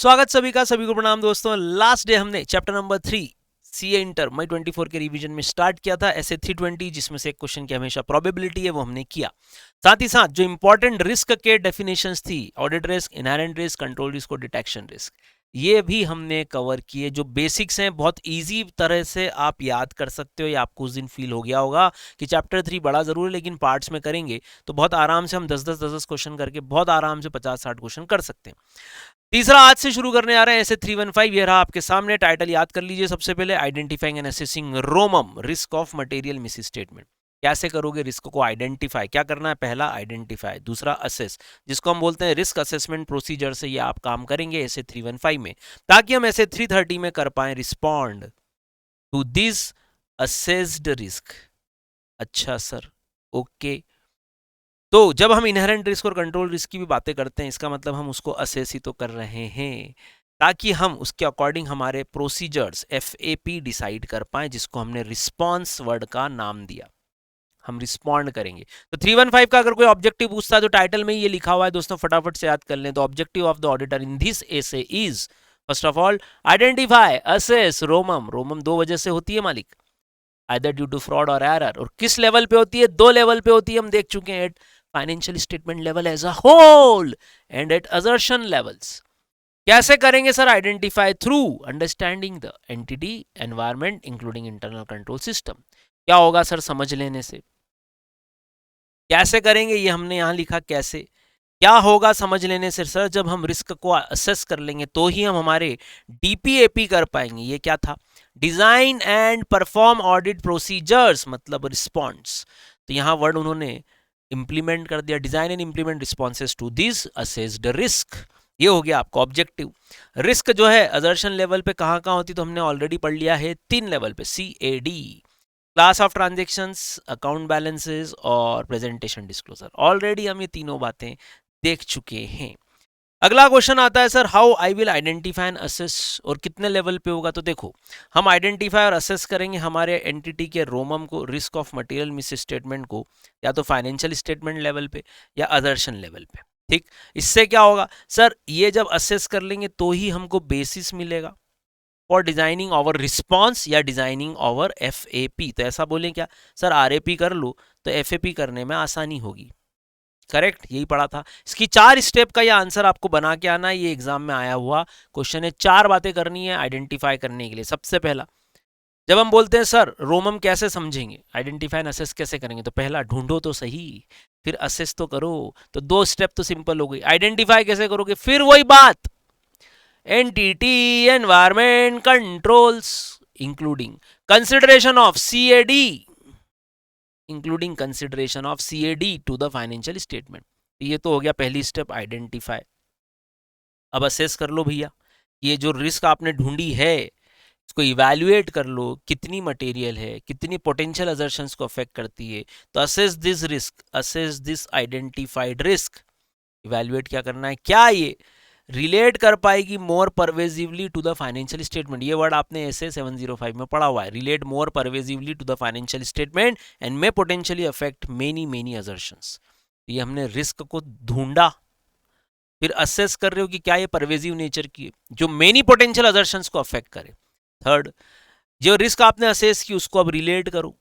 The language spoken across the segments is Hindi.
स्वागत सभी का, सभी को प्रणाम दोस्तों। लास्ट डे हमने चैप्टर नंबर 3 सीए इंटर मई 24 के रिवीजन में स्टार्ट किया था ऐसे 320, जिसमें से एक क्वेश्चन की हमेशा प्रोबेबिलिटी है वो हमने किया। साथ ही साथ जो इंपॉर्टेंट रिस्क के डेफिनेशंस थी, audit risk, inherent risk, control risk और डिटेक्शन रिस्क, ये भी हमने कवर किए। जो बेसिक्स हैं बहुत इजी तरह से आप याद कर सकते हो। या आपको उस दिन फील हो गया होगा कि चैप्टर 3 बड़ा जरूर है, लेकिन पार्ट्स में करेंगे तो बहुत आराम से हम 10-10 क्वेश्चन करके बहुत आराम से 50-60 क्वेश्चन कर सकते हैं। तीसरा आज से शुरू करने आ रहे हैं ऐसे 315। ये रहा आपके सामने। टाइटल याद कर लीजिए सबसे पहले, identifying and assessing रोमम risk of material miss statement. कैसे करोगे रिस्क को आइडेंटिफाई? क्या करना है? पहला आइडेंटिफाई, दूसरा असेस, जिसको हम बोलते हैं रिस्क असेसमेंट प्रोसीजर से ये आप काम करेंगे ऐसे 315 में, ताकि हम ऐसे 330 में कर पाए respond to this assessed risk. अच्छा सर, ओके। तो जब हम इनहेरेंट रिस्क और कंट्रोल रिस्क की भी बातें करते हैं, इसका मतलब हम उसको असेस ही तो कर रहे हैं, ताकि हम उसके अकॉर्डिंग हमारे प्रोसीजर्स FAP डिसाइड कर पाए, जिसको हमने रिस्पॉन्स वर्ड का नाम दिया। हम रिस्पॉन्ड करेंगे। तो 315 का अगर कोई ऑब्जेक्टिव पूछता है तो टाइटल में ये लिखा हुआ है दोस्तों, फटाफट से याद कर लें। तो objective of the auditor in this essay is, first of all, identify, assess रोमम। रोमम दो वजह से होती है मालिक, आइदर ड्यू टू फ्रॉड और एरर। और किस लेवल पे होती है? दो लेवल पे होती है, हम देख चुके हैं, at financial statement level as a whole and at assertion levels. कैसे करेंगे sir identify? Through understanding the entity environment including internal control system. क्या होगा सर समझ लेने से? कैसे करेंगे ये हमने यहां लिखा, कैसे क्या होगा समझ लेने से? सर जब हम रिस्क को असेस कर लेंगे तो ही हम हमारे DPAP कर पाएंगे। ये क्या था? Design and perform audit procedures, मतलब रिस्पॉन्स। तो यहां वर्ड उन्होंने इंप्लीमेंट कर दिया, design and implement responses to this assessed risk. ये हो गया आपका ऑब्जेक्टिव। रिस्क जो है अजर्शन लेवल पे कहां कहां होती, तो हमने ऑलरेडी पढ़ लिया है 3 लेवल पे, CAD, class of transactions, account balances और प्रेजेंटेशन डिस्क्लोजर। ऑलरेडी हम ये तीनों बातें देख चुके हैं। अगला क्वेश्चन आता है sir, how I will identify and assess, और कितने लेवल पे होगा? तो देखो, हम आइडेंटिफाई और असेस करेंगे हमारे एंटिटी के रोमम को, risk of material miss statement को, या तो फाइनेंशियल स्टेटमेंट लेवल पे या अदर्शन लेवल पे। ठीक, इससे क्या होगा सर? ये जब असेस कर लेंगे तो ही हमको बेसिस मिलेगा फॉर डिजाइनिंग ओवर रिस्पॉन्स या डिजाइनिंग ओवर FAP। तो ऐसा बोलें क्या सर, RAP कर लो तो FAP करने में आसानी होगी। करेक्ट, यही पढ़ा था। इसकी 4 स्टेप का ये आंसर आपको बना के आना है। ये एग्जाम में आया हुआ क्वेश्चन है। 4 बातें करनी है आइडेंटिफाई करने के लिए। सबसे पहला, जब हम बोलते हैं सर रोमम कैसे समझेंगे, आइडेंटिफाई एंड असेस कैसे करेंगे, तो पहला ढूंढो तो सही, फिर असेस तो करो। तो 2 स्टेप तो सिंपल हो गई। आइडेंटिफाई कैसे करोगे? फिर वही बात, entity environment controls including consideration of CAD, including consideration of CAD to the financial statement. ये तो हो गया पहली स्टेप, आइडेंटिफाई। अब असेस कर लो भैया, ये जो रिस्क आपने ढूंढी है इसको इवैल्यूएट कर लो, कितनी मटेरियल है, कितनी पोटेंशियल असर्शंस को अफेक्ट करती है। तो assess this risk, assess this identified risk. Evaluate क्या करना है? क्या ये रिलेट कर पाएगी more pervasively to the financial statement? ये वर्ड आपने ऐसे 705 में पढ़ा हुआ है, relate more pervasively to the financial statement and may potentially affect many many assertions. ये हमने रिस्क को ढूंढा, फिर असेस कर रहे हो कि क्या ये परवेजिव नेचर की है जो मेनी पोटेंशियल असर्शंस को अफेक्ट करे। थर्ड, जो रिस्क आपने असेस की उसको अब रिलेट करो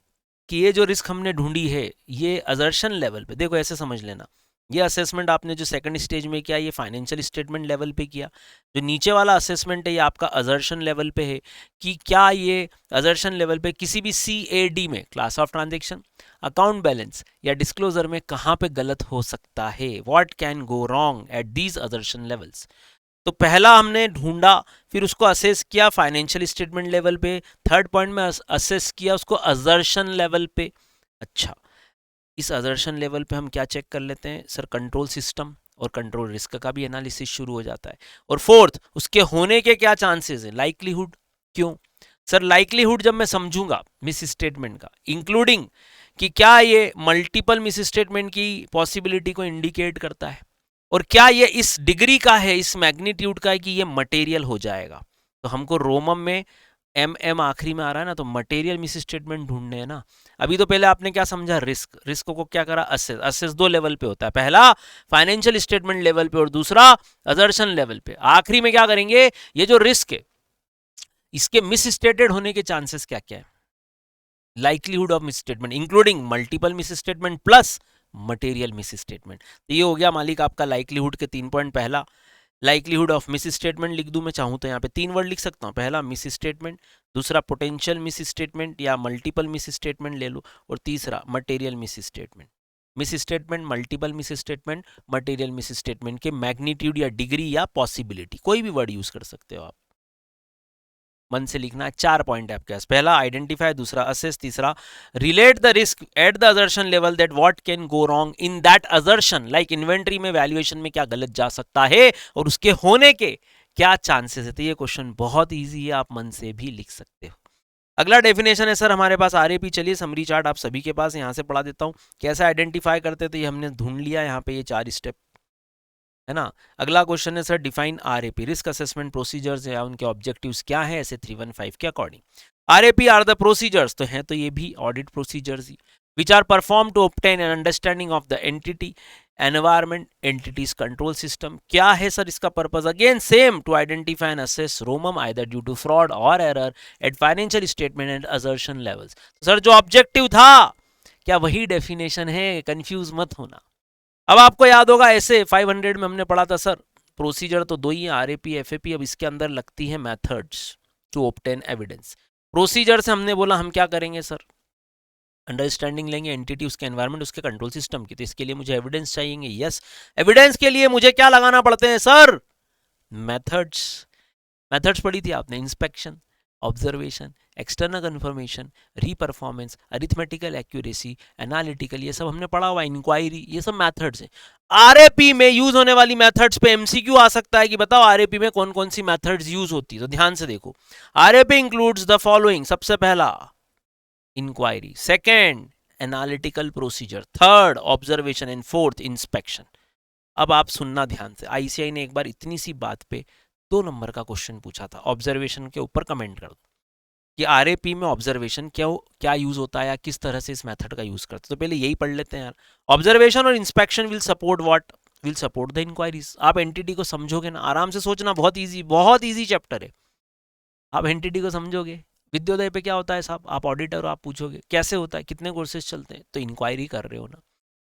कि ये जो रिस्क हमने ढूंढी है ये असर्शन लेवल पे, देखो ऐसे समझ लेना, ये असेसमेंट आपने जो सेकंड स्टेज में किया ये फाइनेंशियल स्टेटमेंट लेवल पे किया। जो नीचे वाला असेसमेंट है ये आपका असर्शन लेवल पे है कि क्या ये असर्शन लेवल पे किसी भी CAD में, class of transaction, account balance या डिस्क्लोजर में कहाँ पे गलत हो सकता है, what can go wrong at these assertion levels. तो पहला हमने ढूंढा, फिर उसको असेस किया फाइनेंशियल स्टेटमेंट लेवल पे, थर्ड पॉइंट में असेस किया उसको असर्शन लेवल पे। अच्छा, इस असर्शन लेवल पे हम क्या चेक कर लेते हैं सर? कंट्रोल सिस्टम और कंट्रोल रिस्क का भी एनालिसिस शुरू हो जाता है। और फोर्थ, उसके होने के क्या चांसेस हैं, लाइक्लीहुड। क्यों सर? लाइक्लीहुड जब मैं समझूंगा मिस स्टेटमेंट का, इंक्लूडिंग कि क्या ये मल्टीपल मिस स्टेटमेंट की पॉसिबिलिटी को इंडिकेट करता है, और क्या ये इस डिग्री का है, इस मैग्नीट्यूड का है कि ये मटेरियल हो जाएगा। तो हमको रोमम में MM आखिरी में आ रहा है ना, तो मटेरियल मिस स्टेटमेंट ढूंढने हैं ना। अभी तो पहले आपने क्या समझा, रिस्क, रिस्क को क्या करा, असेस। असेस दो लेवल पे होता है, पहला फाइनेंशियल स्टेटमेंट लेवल पे और दूसरा अजर्शन लेवल पे। आखिरी में क्या करेंगे, ये जो रिस्क है इसके मिस स्टेटेड होने के चांसेस क्या क्या है, likelihood of miss statement including multiple miss statement plus material miss statement. तो ये हो गया मालिक आपका लाइक्लीहुड के 3 पॉइंट। पहला लाइक्लीहुड ऑफ मिस स्टेटमेंट लिख दूं मैं चाहूं तो यहाँ पे 3 वर्ड लिख सकता हूं, पहला मिस स्टेटमेंट, दूसरा पोटेंशियल मिस स्टेटमेंट या मल्टीपल मिस स्टेटमेंट ले लो, और तीसरा material miss statement. Miss statement, multiple miss statement, material miss statement के मैग्नीट्यूड या डिग्री या पॉसिबिलिटी, कोई भी वर्ड यूज कर सकते हो आप, मन से लिखना है। 4 पॉइंट है आपके पास, पहला आइडेंटिफाई, दूसरा असेस, तीसरा relate the risk at the अजर्शन level that what can go wrong in that अजर्शन, like inventory में वैल्यूएशन में क्या गलत जा सकता है और उसके होने के क्या चांसेस है। तो ये क्वेश्चन बहुत ईजी है, आप मन से भी लिख सकते हो। अगला डेफिनेशन है सर हमारे पास आरएपी। चलिए समरी चार्ट आप सभी के पास, यहां से पढ़ा देता हूं कैसे आइडेंटिफाई करते, तो ये हमने ढूंढ लिया यहाँ पे, ये 4 स्टेप है ना। अगला क्वेश्चन है sir define RAP, risk assessment procedures या उनके ऑब्जेक्टिव्स क्या है ऐसे 315 के according. RAP are the procedures, तो हैं तो ये भी ऑडिट प्रोसीजर्स ही, which are perform to obtain an understanding of the entity environment entity's control system. क्या है सर इसका purpose, again same, to identify and assess ROMM either due to fraud और error at financial statement and assertion levels. Sir जो ऑब्जेक्टिव था क्या वही डेफिनेशन है, कंफ्यूज मत होना। अब आपको याद होगा ऐसे 500 में हमने पढ़ा था सर, प्रोसीजर तो दो ही है, आरएपी एफएपी। अब इसके अंदर लगती है methods to obtain evidence. Procedure से हमने बोला हम क्या करेंगे सर, अंडरस्टैंडिंग लेंगे एंटिटी, उसके एनवायरनमेंट, उसके कंट्रोल सिस्टम की, तो इसके लिए मुझे एविडेंस चाहिए। यस, एविडेंस के लिए मुझे क्या लगाना पड़ते हैं सर, मेथड्स। मेथड्स पढ़ी थी आपने, inspection, observation, external confirmation, reperformance, arithmetical accuracy, analytical, ये सब हमने पढ़ा हुआ, इंक्वायरी, ये सब मेथड्स हैं। आरएपी में यूज होने वाली मेथड्स पे एमसीक्यू आ सकता है कि बताओ आरएपी में कौन कौन सी मेथड्स यूज होती है, तो ध्यान से देखो। आरएपी इंक्लूड्स द फॉलोइंग, सबसे पहला inquiry, second analytical procedure, third observation and fourth inspection. अब आप सुनना ध्यान से, आईसीआई ने एक बार इतनी सी बात पे 2 नंबर का क्वेश्चन पूछा था, ऑब्जर्वेशन के ऊपर कमेंट कर दो कि आरएपी में ऑब्जर्वेशन क्या क्या यूज होता है या किस तरह से इस मेथड का यूज करते हैं। तो पहले यही पढ़ लेते हैं यार। ऑब्जर्वेशन और inspection will support what, will support the inquiries. आप एंटिटी को समझोगे ना, आराम से सोचना, बहुत इजी चैप्टर है। आप एंटिटी को समझोगे, विद्योदय पे क्या होता है साहब, आप ऑडिटर हो, आप पूछोगे कैसे होता है, कितने कोर्सेज चलते हैं, तो इंक्वायरी कर रहे हो ना।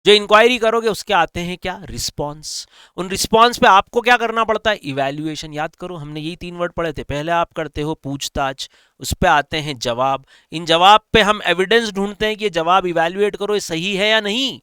जो इंक्वायरी करोगे उसके आते हैं क्या, रिस्पॉन्स। उन रिस्पॉन्स पे आपको क्या करना पड़ता है, इवैल्यूएशन। याद करो हमने यही 3 वर्ड पढ़े थे, पहले आप करते हो पूछताछ, उस पे आते हैं जवाब, इन जवाब पे हम एविडेंस ढूंढते हैं कि ये जवाब इवैल्यूएट करो, ये सही है या नहीं।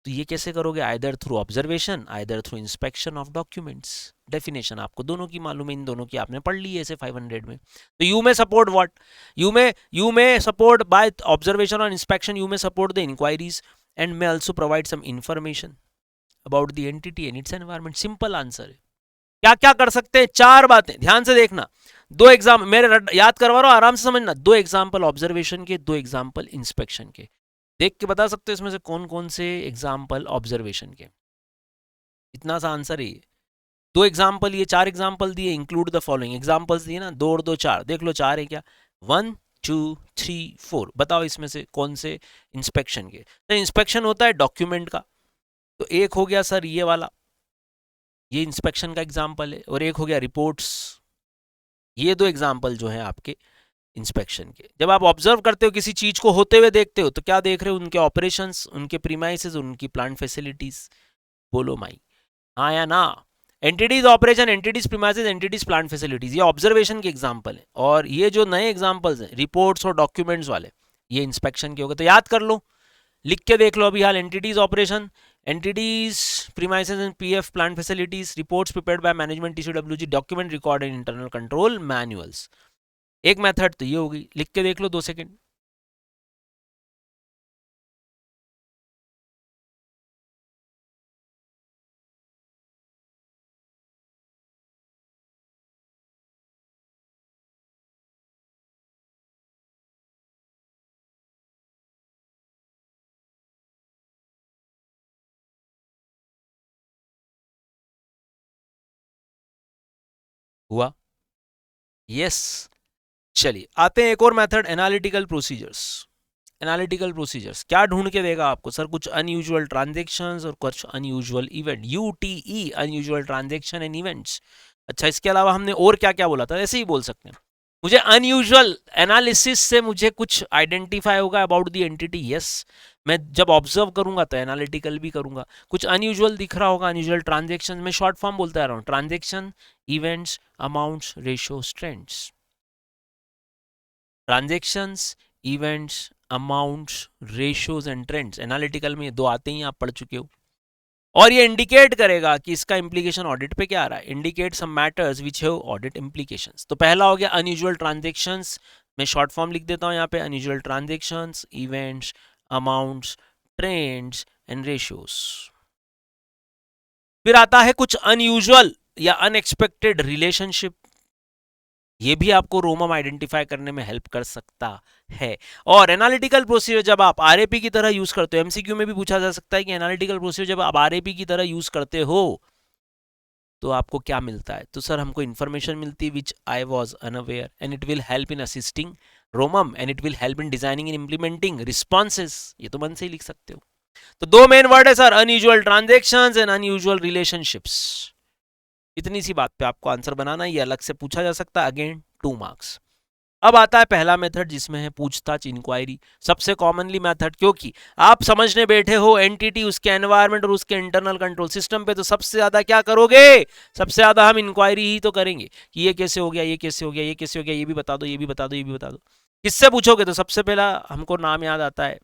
तो ये कैसे करोगे, either through observation, either through inspection of documents. Definition आपको दोनों की मालूम है, इन दोनों की आपने पढ़ ली है ऐसे 500 में। तो you may support what, you may support by observation और inspection, you may support the inquiries and may also provide some information about the entity and its environment। Simple answer है। क्या क्या कर सकते हैं, 4 बातें, ध्यान से देखना। 2 एग्जाम मेरे याद करवा रहा हूं, आराम से समझना। 2 एग्जाम्पल ऑब्जर्वेशन के, 2 एग्जाम्पल इंस्पेक्शन के। देख के बता सकते हो इसमें से कौन कौन से एग्जाम्पल ऑब्जर्वेशन के। इतना सा आंसर है। 2 एग्जाम्पल, ये 4 एग्जाम्पल दिए, इंक्लूड द फॉलोइंग एग्जाम्पल्स दिए ना, 2 और 2 4, देख लो 4 है क्या, 1 2 3 4, बताओ इसमें से कौन से इंस्पेक्शन के। तो इंस्पेक्शन होता है डॉक्यूमेंट का, तो एक हो गया सर ये वाला, ये इंस्पेक्शन का एग्जाम्पल है, और एक हो गया रिपोर्ट्स। ये 2 एग्जाम्पल जो है आपके इंस्पेक्शन के। जब आप ऑब्जर्व करते हो किसी चीज को होते हुए देखते हो, तो क्या देख रहे हो, उनके ऑपरेशंस, उनके प्रीमाइसेस, उनकी प्लांट फैसिलिटीज। बोलो माई हाँ या ना। Entities operation, entity's premises, entities plant facilities, ये ऑब्जर्वेशन के एग्जाम्पल है। और ये जो नए एग्जाम्पल्स हैं रिपोर्ट्स और डॉक्यूमेंट्स वाले, ये इंस्पेक्शन के हो गए। तो याद कर लो, लिख के देख लो अभी हाल, entity's operation, entity's premises and PF plant facilities, reports prepared by management TCWG, document record in internal control manuals. एक मेथड तो ये होगी, लिख के देख लो 2 सेकंड। हुआ, यस। चलिए आते हैं एक और method, analytical procedures. Analytical procedures क्या ढूंढ के देगा आपको? सर कुछ अनयूजुअल ट्रांजेक्शंस और कुछ unusual event, UTE unusual transaction and events. अच्छा, इसके अलावा हमने और क्या क्या बोला था? ऐसे ही बोल सकते हैं, मुझे अनयूजुअल एनालिसिस से मुझे कुछ आइडेंटिफाई होगा अबाउट द एंटिटी। यस, मैं जब ऑब्जर्व करूंगा तो एनालिटिकल भी करूंगा। कुछ अनयूजुअल दिख रहा होगा, अनयूजुअल ट्रांजेक्शन में शॉर्ट फॉर्म बोलता आ रहा हूं, transaction, events, amounts, ratios, trends. Transactions, events, amounts, ratios and trends, analytical में ये दो आते ही आप पढ़ चुके हो। और ये इंडिकेट करेगा कि इसका इंप्लीकेशन ऑडिट पे क्या आ रहा है। Indicate some matters which have audit implications. तो पहला हो गया अनयूजुअल ट्रांजेक्शंस, मैं शॉर्ट फॉर्म लिख देता हूं यहाँ पे, unusual transactions, events, amounts, trends and ratios. फिर आता है कुछ अनयूजुअल या अनएक्सपेक्टेड रिलेशनशिप, ये भी आपको रोमम आइडेंटिफाई करने में हेल्प कर सकता है। और एनालिटिकल प्रोसीजर जब आप आरएपी की तरह यूज करते हो, एमसीक्यू में भी पूछा जा सकता है कि एनालिटिकल प्रोसीजर जब आप आरएपी की तरह यूज करते हो तो आपको क्या मिलता है? तो सर हमको इंफॉर्मेशन मिलती है which I was unaware and it will help in assisting ROMM and it will help in designing and implementing responses. ये तो मन से ही लिख सकते हो। तो दो मेन वर्ड है sir, unusual transactions and unusual relationships. इतनी सी बात पे आपको आंसर बनाना, ये अलग से पूछा जा सकता है, अगेन 2 मार्क्स। अब आता है पहला मेथड जिसमें है पूछताछ, इंक्वायरी, सबसे कॉमनली मेथड, क्योंकि आप समझने बैठे हो एंटिटी, उसके एनवायरनमेंट और उसके इंटरनल कंट्रोल सिस्टम पे, तो सबसे ज्यादा क्या करोगे? सबसे ज्यादा हम इंक्वायरी ही तो करेंगे कि ये कैसे हो गया, ये कैसे हो गया, ये कैसे हो गया, ये भी बता दो, ये भी बता दो, ये भी बता दो। किससे पूछोगे? तो सबसे पहला हमको नाम याद आता है,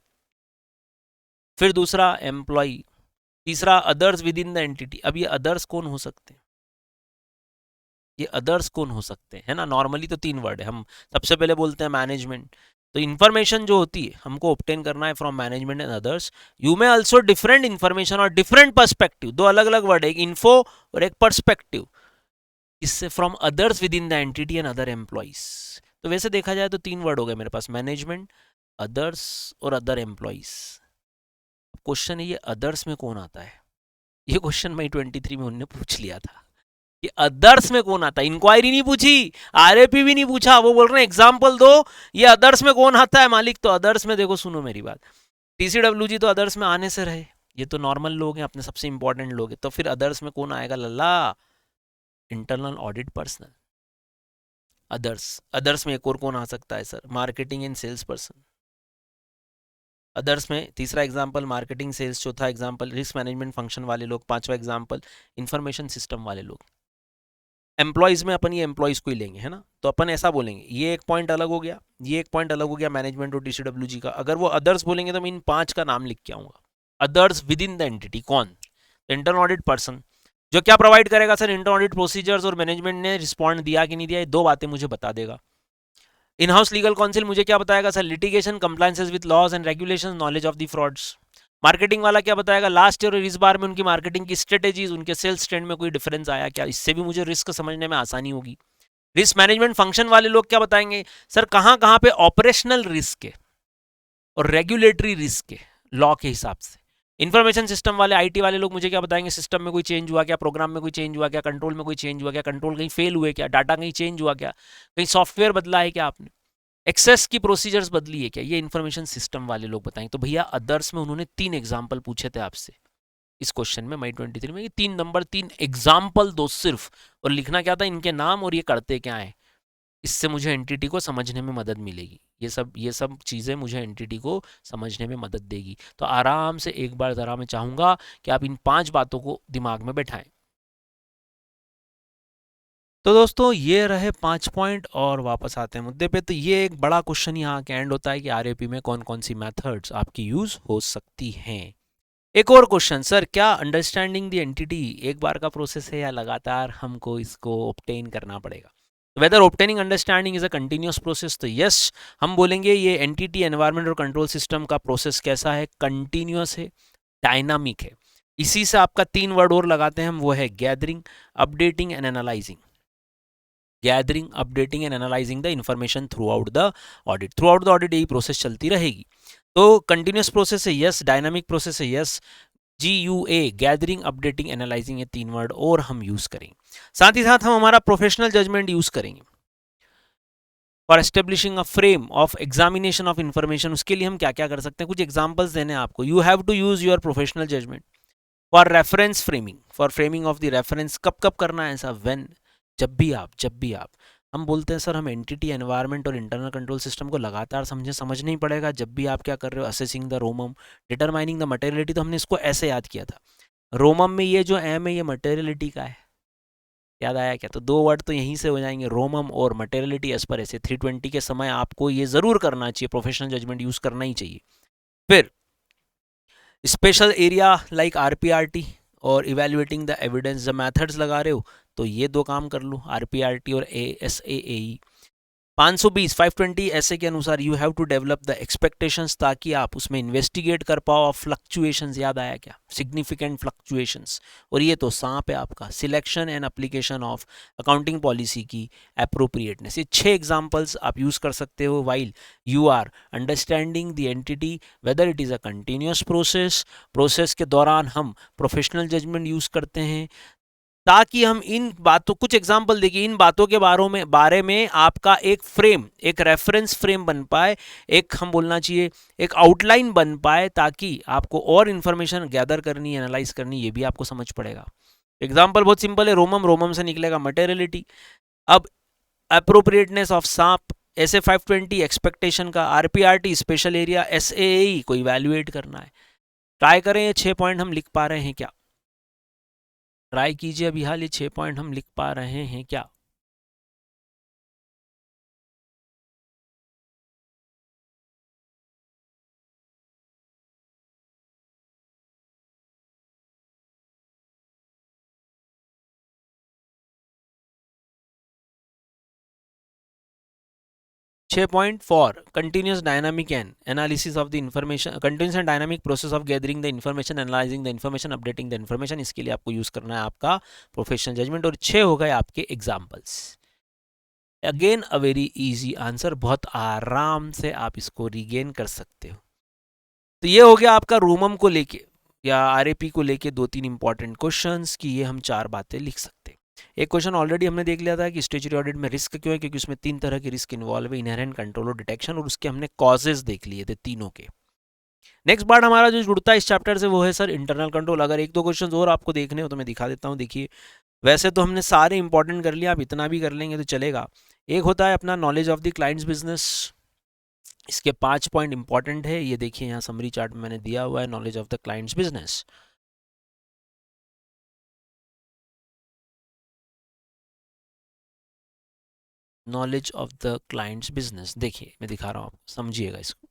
फिर दूसरा एम्प्लॉय, तीसरा others with in the entity. अब ये अदर्स कौन हो सकते हैं? ये अदर्स कौन हो सकते हैं, है ना? नॉर्मली तो 3 वर्ड है, हम सबसे पहले बोलते हैं मैनेजमेंट। तो इन्फॉर्मेशन जो होती है हमको ऑब्टेन करना है from management and others. You may also different information और डिफरेंट पर्सपेक्टिव, दो अलग अलग वर्ड है, एक इन्फो और एक पर्सपेक्टिव, इससे from others with in the entity and other employees. तो वैसे देखा जाए तो 3 वर्ड हो गए मेरे पास, मैनेजमेंट, अदर्स और अदर एम्प्लॉइज। क्वेश्चन है ये अदर्स में कौन आता है? ये क्वेश्चन मई 23 में उन्होंने पूछ लिया था कि अदर्स में कौन आता है। इंक्वायरी नहीं पूछी, आरएपी भी नहीं पूछा, वो बोल रहे हैं एग्जांपल दो, ये अदर्स में कौन आता है मालिक? तो अदर्स में देखो, सुनो मेरी बात, टीसीडब्ल्यूजी तो अदर्स में आने से रहे, ये तो नॉर्मल लोग हैं, अपने सबसे इंपॉर्टेंट लोग हैं, तो फिर अदर्स में कौन आएगा लल्ला? Internal audit personal. अदर्स में एक और कौन आ सकता है sir? Marketing and sales person. Others में तीसरा एग्जांपल मार्केटिंग सेल्स, चौथा एग्जांपल रिस्क मैनेजमेंट फंक्शन वाले लोग, पांचवा एग्जांपल इंफॉर्मेशन सिस्टम वाले लोग। एम्प्लॉयज में अपन ये एम्प्लॉयज को ही लेंगे, है ना? तो अपन ऐसा बोलेंगे, ये एक पॉइंट अलग हो गया, ये एक पॉइंट अलग हो गया मैनेजमेंट और टीसीडब्ल्यूजी का। अगर वो अदर्स बोलेंगे तो मैं इन 5 का नाम लिख के आऊंगा। Others with in the entity कौन? इंटरनल ऑडिट पर्सन, जो क्या प्रोवाइड करेगा सर? इंटरनल ऑडिट प्रोसीजर्स और मैनेजमेंट ने रिस्पॉन्ड दिया कि नहीं दिया, ये 2 बातें मुझे बता देगा। इन हाउस लीगल काउंसिल मुझे क्या बताएगा sir? Litigation, compliances with laws and regulations, knowledge of the frauds. Marketing वाला क्या बताएगा? लास्ट ईयर और इस बार में उनकी मार्केटिंग की स्ट्रेटेजीज, उनके सेल्स ट्रेंड में कोई डिफरेंस आया क्या? इससे भी मुझे रिस्क समझने में आसानी होगी। रिस्क मैनेजमेंट फंक्शन वाले लोग क्या बताएंगे सर? कहां कहां पे ऑपरेशनल रिस्क है और रेगुलेटरी रिस्क है लॉ के हिसाब से। इन्फॉर्मेशन सिस्टम वाले, आईटी वाले लोग मुझे क्या बताएंगे? सिस्टम में कोई चेंज हुआ क्या, प्रोग्राम में कोई चेंज हुआ क्या, कंट्रोल में कोई चेंज हुआ क्या, कंट्रोल कहीं फेल हुए क्या, डाटा कहीं चेंज हुआ क्या, कहीं सॉफ्टवेयर बदला है क्या, आपने एक्सेस की प्रोसीजर्स बदली है क्या, ये इन्फॉर्मेशन सिस्टम वाले लोग बताएंगे। तो भैया अदर्स में उन्होंने 3 एग्जाम्पल पूछे थे आपसे इस क्वेश्चन में, मई 23 में, ये 3 नंबर 3 एग्जाम्पल दो सिर्फ, और लिखना क्या था? इनके नाम और ये करते क्या है। इससे मुझे एंटिटी को समझने में मदद मिलेगी, ये सब चीज़ें मुझे एंटिटी को समझने में मदद देगी। तो आराम से एक बार ज़रा मैं चाहूँगा कि आप इन 5 बातों को दिमाग में बैठाएं। तो दोस्तों ये रहे 5 पॉइंट, और वापस आते हैं मुद्दे पे। तो ये एक बड़ा क्वेश्चन यहाँ के एंड होता है कि आरएपी में कौन कौन सी मेथड्स आपकी यूज हो सकती हैं। एक और क्वेश्चन, सर क्या अंडरस्टैंडिंग द एंटिटी एक बार का प्रोसेस है या लगातार हमको इसको ऑब्टेन करना पड़ेगा? Whether obtaining understanding is a continuous process, तो यस हम बोलेंगे ये एंटिटी, एनवायरनमेंट और कंट्रोल सिस्टम का प्रोसेस कैसा है? कंटिन्यूअस है, डायनामिक है। इसी से आपका 3 वर्ड और लगाते हैं हम, वो है gathering, updating and analysing. Gathering, updating and analysing the information through out the audit. Through out the audit यही प्रोसेस चलती रहेगी। तो कंटिन्यूअस प्रोसेस है यस, डायनामिक प्रोसेस है yes, GUA gathering, updating, analysing, ये 3 वर्ड और हम यूज करेंगे। साथ ही साथ हम हमारा प्रोफेशनल जजमेंट यूज करेंगे। For establishing a frame of examination of information, उसके लिए हम क्या क्या कर सकते हैं, कुछ एग्जांपल्स देने हैं आपको. You have to use your professional judgement for reference framing, for framing of the reference. कब कब करना है ऐसा, व्हेन, जब भी आप हम बोलते हैं सर हम एंटिटी, एनवायरनमेंट और इंटरनल कंट्रोल सिस्टम को लगातार समझना ही पड़ेगा. जब भी आप क्या कर रहे हो, assessing the रोमम, determining the materiality, तो हमने इसको ऐसे याद किया था. रोमम में ये जो एम है ये मटेरियलिटी का है, याद आया क्या? तो दो वर्ड तो यहीं से हो जाएंगे, रोमम और मटेरियलिटी. एज पर ऐसे 320 के समय आपको ये जरूर करना चाहिए, प्रोफेशनल जजमेंट यूज करना ही चाहिए. फिर स्पेशल एरिया लाइक आरपीआरटी और इवेल्युएटिंग द एविडेंस, जब मैथड्स लगा रहे हो तो ये दो काम कर लो, आरपीआरटी और एएसएई. 520 520 ऐसे के अनुसार you have to develop the expectations, ताकि आप उसमें इन्वेस्टिगेट कर पाओ ऑफ फ्लक्चुएशंस. याद आया क्या? Significant fluctuations. और ये तो सांप है आपका, selection and application of accounting policy की अप्रोप्रिएटनेस. ये 6 एग्जांपल्स आप यूज कर सकते हो while you are understanding the entity, whether it is a continuous process के दौरान हम प्रोफेशनल जजमेंट यूज करते हैं, ताकि हम इन बातों, कुछ एग्जाम्पल देखिए, इन बातों के बारे में आपका एक फ्रेम, एक रेफरेंस फ्रेम बन पाए, एक हम बोलना चाहिए एक आउटलाइन बन पाए, ताकि आपको और इन्फॉर्मेशन गैदर करनी, एनालाइज करनी, ये भी आपको समझ पड़ेगा. एग्जाम्पल बहुत सिंपल है, रोमम से निकलेगा मटेरियलिटी. अब अप्रोप्रिएटनेस ऑफ सांप, एस ए 520 एक्सपेक्टेशन का, आरपीआरटी स्पेशल एरिया, एसएई को इवैल्यूएट करना है. ट्राई करें ये 6 पॉइंट हम लिख पा रहे हैं क्या? ट्राई कीजिए अभी हाल ये 6 पॉइंट हम लिख पा रहे हैं क्या? छः point for continuous dynamic and analysis of the information, continuous and dynamic process of gathering the information, analysing the information, updating the information. इसके लिए आपको यूज करना है आपका प्रोफेशनल जजमेंट. और 6 हो गए आपके examples. Again a very easy answer, बहुत आराम से आप इसको रिगेन कर सकते हो. तो ये हो गया आपका रोमम को लेके या आरएपी को लेके 2-3 इंपॉर्टेंट क्वेश्चंस की ये हम 4 बातें लिख सकते हैं. एक क्वेश्चन ऑलरेडी हमने देख लिया था कि स्टैट्यूटरी ऑडिट में रिस्क क्यों है, क्योंकि उसमें 3 तरह के रिस्क इन्वॉल्व है, इनहेरेंट, कंट्रोल और डिटेक्शन, और उसके हमने कॉजेज देख लिए थे तीनों के. नेक्स्ट पार्ट हमारा जो जुड़ता है इस चैप्टर से वो है सर इंटरनल कंट्रोल. अगर 1-2 क्वेश्चन और आपको देखने हो तो मैं दिखा देता हूँ. देखिए वैसे तो हमने सारे इंपॉर्टेंट कर लिया, आप इतना भी कर लेंगे तो चलेगा. एक होता है अपना knowledge of the clients business. इसके 5 पॉइंट इंपॉर्टेंट है, ये देखिए यहाँ समरी चार्ट में मैंने दिया हुआ है. Knowledge of the clients business, knowledge of the clients business, देखिए मैं दिखा रहा हूँ आपको, समझिएगा इसको.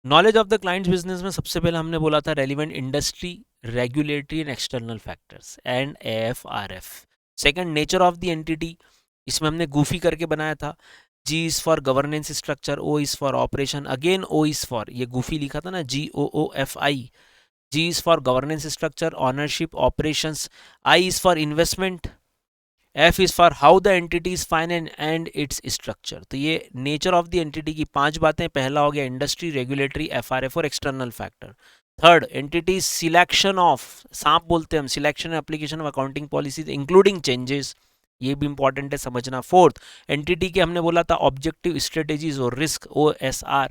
Knowledge of the clients business में सबसे पहले हमने बोला था relevant industry, regulatory and external factors and AFRF. Second nature of the entity, इसमें हमने गूफी करके बनाया था. G is for governance structure, O is for operation, again O is for, ये गूफी लिखा था ना, GOOFI. G is for governance structure, ownership, operations. I is for investment. F is for how the entity is finance and its structure. तो ये नेचर ऑफ द एंटिटी की 5 बातें. पहला हो गया इंडस्ट्री, रेगुलेटरी, FRF और external factor. Third entity selection of, सांप बोलते हैं हम, selection and application of accounting policies including changes, ये भी इंपॉर्टेंट है समझना. फोर्थ एंटिटी के हमने बोला था ऑब्जेक्टिव, स्ट्रेटेजीज और risk, OSR,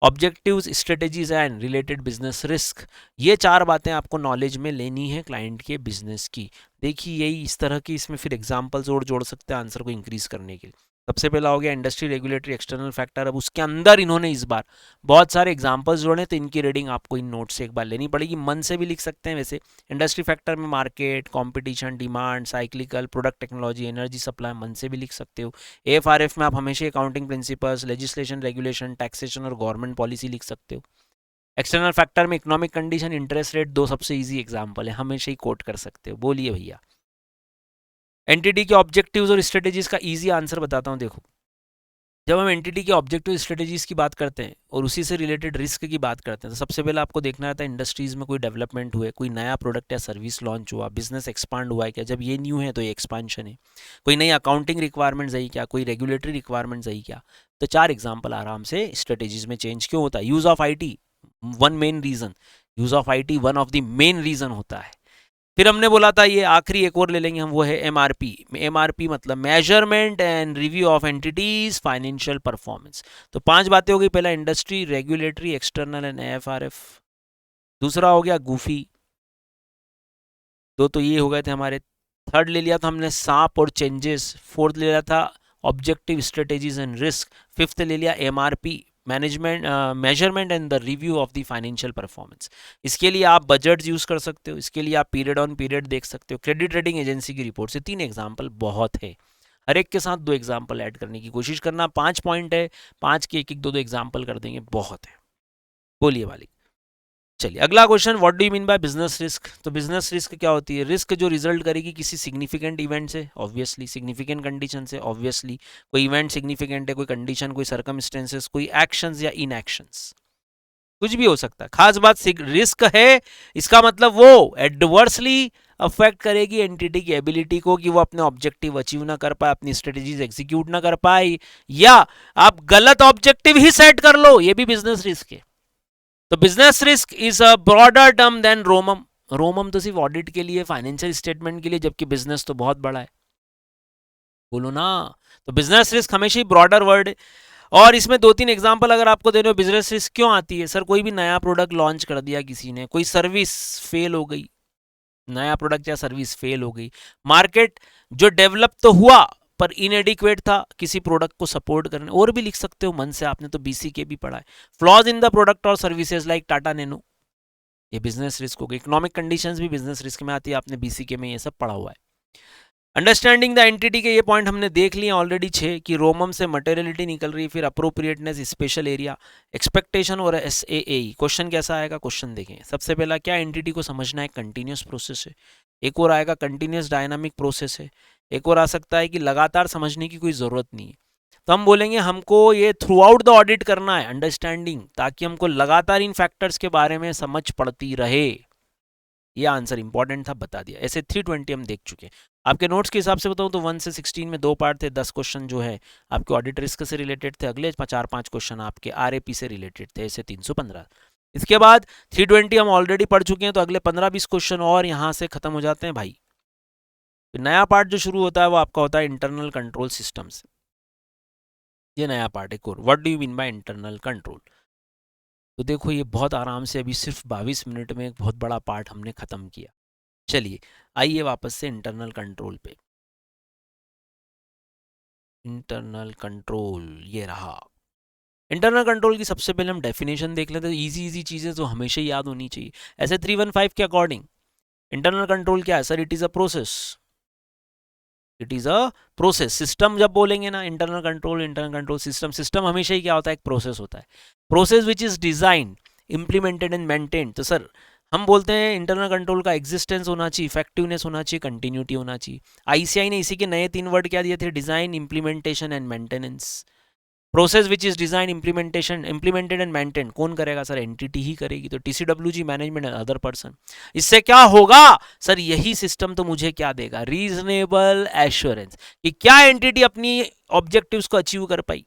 objectives, strategies and related business risk. ये 4 बातें आपको नॉलेज में लेनी है क्लाइंट के बिजनेस की. देखिए यही इस तरह की इसमें फिर एग्जांपल्स और जोड़ सकते हैं आंसर को इंक्रीज करने के लिए. सबसे पहला हो गया इंडस्ट्री, रेगुलेटरी, एक्सटर्नल फैक्टर. अब उसके अंदर इन्होंने इस बार बहुत सारे एग्जांपल्स जोड़े, तो इनकी रीडिंग आपको इन नोट से एक बार लेनी पड़ेगी. मन से भी लिख सकते हैं वैसे. इंडस्ट्री फैक्टर में market, competition, demand, cyclical, product, technology, energy supply, मन से भी लिख सकते हो. AFRF में आप हमेशा accounting principles, legislation, regulation, taxation और गवर्नमेंट पॉलिसी लिख सकते हो. एक्सटर्नल फैक्टर में इकोनॉमिक कंडीशन, इंटरेस्ट रेट, 2 सबसे इजी एग्जांपल है, हमेशा ही कोट कर सकते हो. बोलिए भैया. एंटिटी के ऑब्जेक्टिव्स और स्ट्रेटेजीज का इजी आंसर बताता हूँ. देखो जब हम एंटिटी के ऑब्जेक्टिव स्ट्रेटेजीज की बात करते हैं और उसी से रिलेटेड रिस्क की बात करते हैं, तो सबसे पहले आपको देखना रहता है इंडस्ट्रीज में कोई डेवलपमेंट हुए, कोई नया प्रोडक्ट या सर्विस लॉन्च हुआ, बिजनेस एक्सपांड हुआ है क्या. जब ये न्यू है तो ये एक्सपांशन है. कोई नई अकाउंटिंग रिक्वायरमेंट्स आई क्या, कोई रेगुलेटरी रिक्वायरमेंट्स आई क्या. तो 4 एग्जाम्पल आराम से स्ट्रेटेजीज में चेंज क्यों होता है. Use of IT one main reason, use of IT one of the main reason होता है. फिर हमने बोला था ये आखिरी एक और ले लेंगे हम, वो है एमआरपी। एमआरपी मतलब measurement and review of entity's financial performance. तो 5 बातें हो गई, पहला इंडस्ट्री, रेगुलेटरी, एक्सटर्नल एंड एएफआरएफ। दूसरा हो गया गूफी, दो तो ये हो गए थे हमारे। थर्ड ले लिया था हमने सांप और चेंजेस। फोर्थ ले लिया था objective, strategies and risk. Fifth ले लिया MRP, management, measurement and the review of the financial performance. इसके लिए आप बजट्स यूज कर सकते हो, इसके लिए आप पीरियड ऑन पीरियड देख सकते हो, क्रेडिट रेटिंग एजेंसी की रिपोर्ट से। 3 एग्जाम्पल बहुत है, हर एक के साथ 2 एग्जाम्पल ऐड करने की कोशिश करना। 5 पॉइंट है, 5 के 1-1 2-2 एग्जाम्पल कर देंगे, बहुत है। बोलिए वाली। चलिए अगला question, what do you mean by business risk. तो बिजनेस रिस्क क्या होती है? रिस्क जो रिजल्ट करेगी किसी सिग्निफिकेंट इवेंट से, ऑब्वियसली, सिग्निफिकेंट कंडीशन से, ऑब्वियसली। कोई इवेंट सिग्निफिकेंट है, कोई कंडीशन, कोई सर्कमस्टेंसेस, कोई एक्शंस या इनएक्शंस, कुछ भी हो सकता है। खास बात रिस्क है, इसका मतलब वो एडवर्सली अफेक्ट करेगी एंटिटी की एबिलिटी को कि वो अपने ऑब्जेक्टिव अचीव ना कर पाए, अपनी स्ट्रेटेजीज एग्जीक्यूट ना कर पाए, या आप गलत ऑब्जेक्टिव ही सेट कर लो, ये भी बिजनेस रिस्क है। तो business risk is a broader term than रोमम। रोमम तो सिर्फ ऑडिट के लिए, फाइनेंशियल स्टेटमेंट के लिए, जबकि बिजनेस तो बहुत बड़ा है, बोलो ना। तो बिजनेस रिस्क हमेशा ही ब्रॉडर वर्ड है। और इसमें 2-3 एग्जांपल अगर आपको दे रहे हो, बिजनेस रिस्क क्यों आती है? सर कोई भी नया प्रोडक्ट लॉन्च कर दिया किसी ने, कोई सर्विस फेल हो गई, नया प्रोडक्ट या सर्विस फेल हो गई, मार्केट जो डेवलप तो हुआ पर इनएडिक्वेट था किसी प्रोडक्ट को सपोर्ट करने, और भी लिख सकते हो मन से, आपने तो बीसीके भी पढ़ा है। फ्लॉज इन द प्रोडक्ट और सर्विसेज लाइक टाटा नैनो, ये बिजनेस रिस्क हो गई। इकोनॉमिक कंडीशंस भी बिजनेस रिस्क में आती है, आपने बीसीके में ये सब पढ़ा हुआ है। अंडरस्टैंडिंग द एंटिटी के ये पॉइंट हमने देख लिए ऑलरेडी 6, कि रोमम से मटेरियलिटी निकल रही है, फिर अप्रोप्रिएटनेस, स्पेशल एरिया, एक्सपेक्टेशन और एसएए। क्वेश्चन कैसा आएगा? क्वेश्चन देखें। सबसे पहला, क्या एंटिटी को समझना है कंटिन्यूस प्रोसेस है। एक और आएगा कंटिन्यूस डायनामिक प्रोसेस है। एक और आ सकता है कि लगातार समझने की कोई ज़रूरत नहीं है। तो हम बोलेंगे हमको ये थ्रू आउट द ऑडिट करना है, अंडरस्टैंडिंग, ताकि हमको लगातार इन फैक्टर्स के बारे में समझ पड़ती रहे। ये आंसर इंपॉर्टेंट था, बता दिया। ऐसे 320 हम देख चुके हैं। आपके नोट्स के हिसाब से बताऊं तो 1 से 16 में 2 पार्ट थे, 10 क्वेश्चन जो है आपके ऑडिट रिस्क से रिलेटेड थे, अगले 4-5 क्वेश्चन आपके आरएपी से रिलेटेड थे, ऐसे 315। इसके बाद 320 हम ऑलरेडी पढ़ चुके हैं, तो अगले 15-20 क्वेश्चन और यहाँ से खत्म हो जाते हैं भाई। तो नया पार्ट जो शुरू होता है वो आपका होता है इंटरनल कंट्रोल सिस्टम से। ये नया पार्ट है core. What do you mean by internal control? तो देखो ये बहुत आराम से अभी सिर्फ 22 मिनट में एक बहुत बड़ा पार्ट हमने खत्म किया। चलिए आइए वापस से इंटरनल कंट्रोल पे। इंटरनल कंट्रोल ये रहा। इंटरनल कंट्रोल की सबसे पहले हम डेफिनेशन देख लेते हैं, इजी चीज़ें तो हमेशा ही याद होनी चाहिए। ऐसे 315 के अकॉर्डिंग इंटरनल कंट्रोल क्या है? Sir it is a process, it is a process. System जब बोलेंगे ना, इंटरनल कंट्रोल सिस्टम, सिस्टम हमेशा ही क्या होता है? एक प्रोसेस होता है। Process which is design, implemented and maintain. तो सर हम बोलते हैं इंटरनल कंट्रोल का एग्जिस्टेंस होना चाहिए, इफेक्टिवनेस होना चाहिए, कंटिन्यूटी होना चाहिए। आईसीआई ने इसी के नए 3 वर्ड क्या दिए थे? Design, implementation and maintenance. Process which is design, implementation, implemented and maintain कौन करेगा? सर एंटिटी ही करेगी। तो TCWG, management and other person. इससे क्या होगा? सर यही सिस्टम तो मुझे क्या देगा? रीजनेबल एश्योरेंस कि क्या एंटिटी अपनी ऑब्जेक्टिव्स को अचीव कर पाई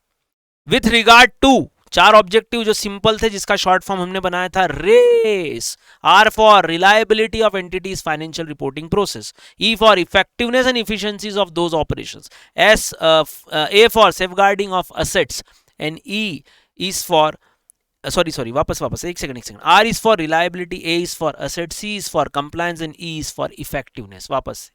विथ रिगार्ड टू 4 ऑब्जेक्टिव जो सिंपल थे, जिसका शॉर्ट फॉर्म हमने बनाया था race. R for reliability of entity's financial reporting process, E for effectiveness and efficiencies of those operations, S A for safeguarding of assets, and E is for sorry वापस एक second. R is for reliability, A is for asset, C is for compliance and E is for effectiveness. वापस,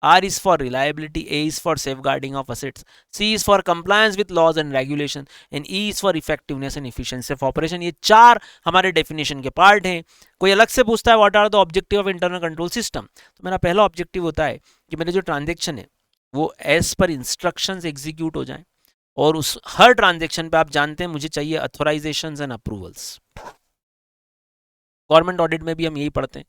R is for reliability, A is for safeguarding of assets, C is for compliance with laws and regulation, and E is for effectiveness and efficiency of operation। ये 4 हमारे डेफिनेशन के पार्ट हैं। कोई अलग से पूछता है what are the objective of internal control system, तो मेरा पहला ऑब्जेक्टिव होता है कि मेरे जो ट्रांजेक्शन है वो एज पर इंस्ट्रक्शंस एग्जीक्यूट हो जाए, और उस हर ट्रांजेक्शन पे आप जानते हैं मुझे चाहिए अथोराइजेशंस एंड अप्रूवल्स। गवर्नमेंट ऑडिट में भी हम यही पढ़ते हैं,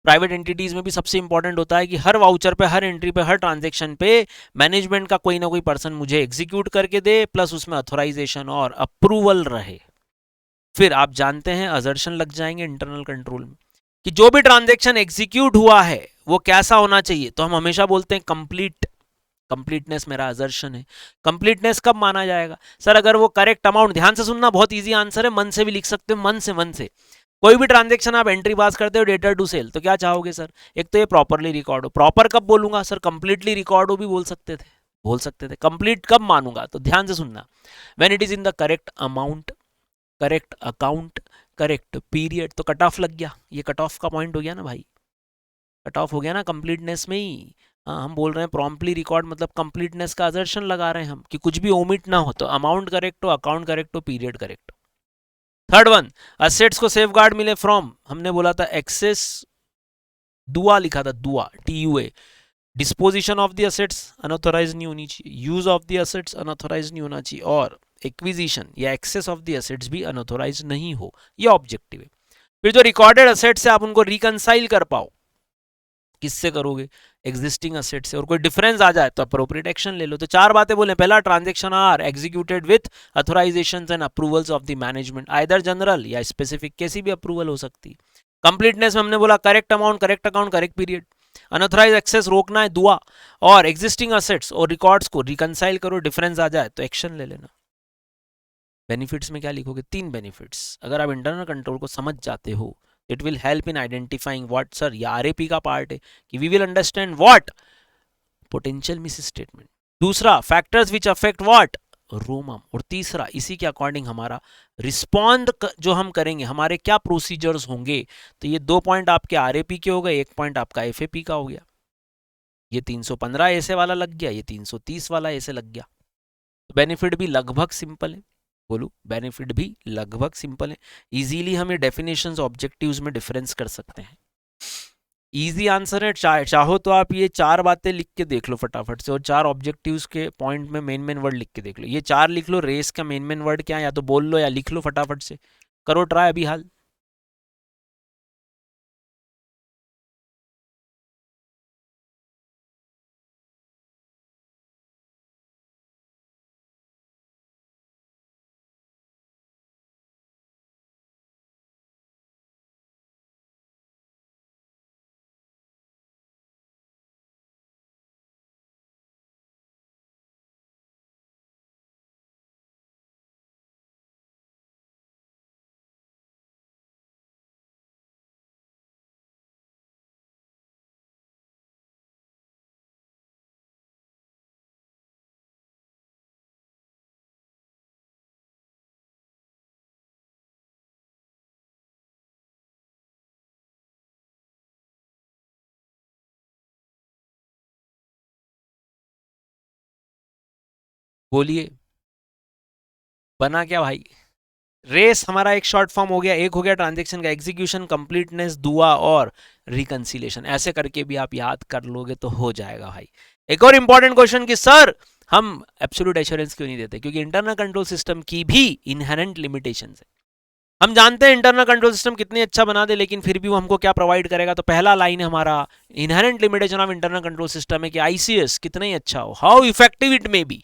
प्राइवेट एंटिटीज में भी सबसे इंपॉर्टेंट होता है कि हर वाउचर पे, हर एंट्री पे, हर ट्रांजैक्शन पे मैनेजमेंट का कोई ना कोई पर्सन मुझे एग्जीक्यूट करके दे, प्लस उसमें अथोराइजेशन और अप्रूवल रहे। फिर आप जानते हैं असर्शन लग जाएंगे इंटरनल कंट्रोल में कि जो भी ट्रांजैक्शन एग्जीक्यूट हुआ है वो कैसा होना चाहिए। तो हम हमेशा बोलते हैं कंप्लीट। कंप्लीटनेस मेरा असर्शन है। कंप्लीटनेस कब माना जाएगा? सर अगर वो करेक्ट अमाउंट, ध्यान से सुनना, बहुत इजी आंसर है, मन से भी लिख सकते हो, मन से कोई भी ट्रांजेक्शन आप एंट्री पास करते हो डेटा टू सेल, तो क्या चाहोगे सर? एक तो ये प्रॉपरली रिकॉर्ड हो। प्रॉपर कब बोलूंगा सर? कंप्लीटली रिकॉर्ड हो भी बोल सकते थे। कंप्लीट कब मानूंगा? तो ध्यान से सुनना, when it is in the correct amount, correct account, correct period. तो कट ऑफ लग गया, ये कट ऑफ का पॉइंट हो गया ना भाई, कट ऑफ हो गया ना कंप्लीटनेस में ही। हाँ, हम बोल रहे हैं प्रॉम्प्टली रिकॉर्ड मतलब कंप्लीटनेस का असर्शन लगा रहे हैं हम कि कुछ भी ओमिट ना हो। तो अमाउंट करेक्ट हो, अकाउंट करेक्ट हो, पीरियड करेक्ट हो। थर्ड वन, असेट्स को सेफ गार्ड मिले फ्रॉम, हमने बोला था एक्सेस, दुआ लिखा था, दुआ TUA। Disposition of the assets unauthorised नहीं होनी चाहिए, use of the assets unauthorised नहीं होना चाहिए, और एक्विजिशन या एक्सेस ऑफ द असेट्स भी अनऑथोराइज नहीं हो, ये ऑब्जेक्टिव है। फिर जो रिकॉर्डेड असेट्स है आप उनको रिकंसाइल कर पाओ, किससे करोगे? एग्जिस्टिंग असेट से। और कोई डिफरेंस आ जाए तो अप्रोप्रिएट एक्शन ले लो। तो चार बातें बोले, पहला, transaction are executed with authorisations and approvals of the management, either general या स्पेसिफिक, कैसी भी अप्रूवल हो सकती। कंप्लीटनेस में हमने बोला correct amount, correct account, correct period. Unauthorised access रोकना है, दुआ। और एग्जिस्टिंग असेट्स और रिकॉर्ड्स को रिकंसाइल करो, डिफरेंस आ जाए तो एक्शन ले लेना। बेनिफिट्स में क्या लिखोगे? 3 बेनिफिट्स। अगर आप इंटरनल कंट्रोल को समझ जाते हो, it will help in identifying what, sir ये RAP का पार्ट है कि we will understand what potential misstatement. दूसरा, factors which affect what ROMM. और तीसरा, इसी के अकॉर्डिंग हमारा रिस्पॉन्ड जो हम करेंगे, हमारे क्या प्रोसीजर्स होंगे। तो ये 2 पॉइंट आपके RAP के हो गए, 1 पॉइंट आपका FAP का हो गया। ये 315 ऐसे वाला लग गया, ये 330 वाला ऐसे लग गया। तो बेनिफिट भी लगभग सिंपल है, बोलो बेनिफिट भी लगभग सिंपल है। इजीली हम ये डेफिनेशंस ऑब्जेक्टिव्स में डिफरेंस कर सकते हैं। इजी आंसर है। चाहो तो आप ये 4 बातें लिख के देख लो फटाफट से, और 4 ऑब्जेक्टिव्स के पॉइंट में मेन वर्ड लिख के देख लो। ये 4 लिख लो, रेस का मेन वर्ड क्या है, या तो बोल लो या लिख लो फटाफट से, करो ट्राई अभी हाल। बोलिए, बना क्या भाई? रेस हमारा एक शॉर्ट फॉर्म हो गया, एक हो गया ट्रांजेक्शन का एग्जीक्यूशन, कंप्लीटनेस, दुआ और रिकंसिलेशन। ऐसे करके भी आप याद कर लोगे तो हो जाएगा भाई। एक और इंपॉर्टेंट क्वेश्चन कि सर हम एब्सोल्यूट एश्योरेंस क्यों नहीं देते? क्योंकि इंटरनल कंट्रोल सिस्टम की भी इनहेरेंट लिमिटेशंस है। हम जानते हैं इंटरनल कंट्रोल सिस्टम कितनी अच्छा बना दे, लेकिन फिर भी वो हमको क्या प्रोवाइड करेगा? तो पहला लाइन है हमारा, inherent limitation of internal control system है कि ICS कितना ही अच्छा हो, how effective it may B,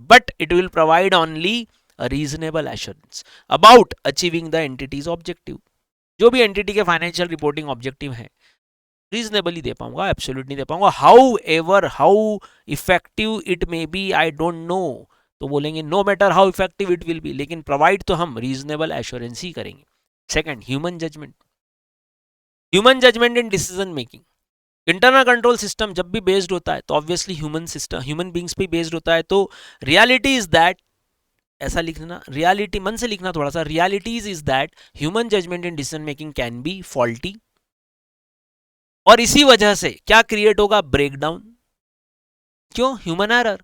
but it will provide only a reasonable assurance about achieving the entity's objective। जो भी एंटिटी के फाइनेंशियल रिपोर्टिंग ऑब्जेक्टिव है, रीजनेबली दे पाऊंगा, एब्सोल्यूट नहीं दे पाऊंगा। However how effective it may be I don't know, तो बोलेंगे no matter how effective it will be, लेकिन प्रोवाइड तो हम रीजनेबल एश्योरेंस ही करेंगे। Second, human judgement. Human judgement in decision making. Internal control system जब भी बेस्ड होता है तो ऑब्वियसली ह्यूमन बींग्स पे बेस्ड होता है। तो रियलिटी इज दैट, ऐसा लिखना, रियलिटी मन से लिखना थोड़ा सा, realities is that human judgement in decision making can be faulty, और इसी वजह से क्या क्रिएट होगा? ब्रेकडाउन। क्यों? Human error.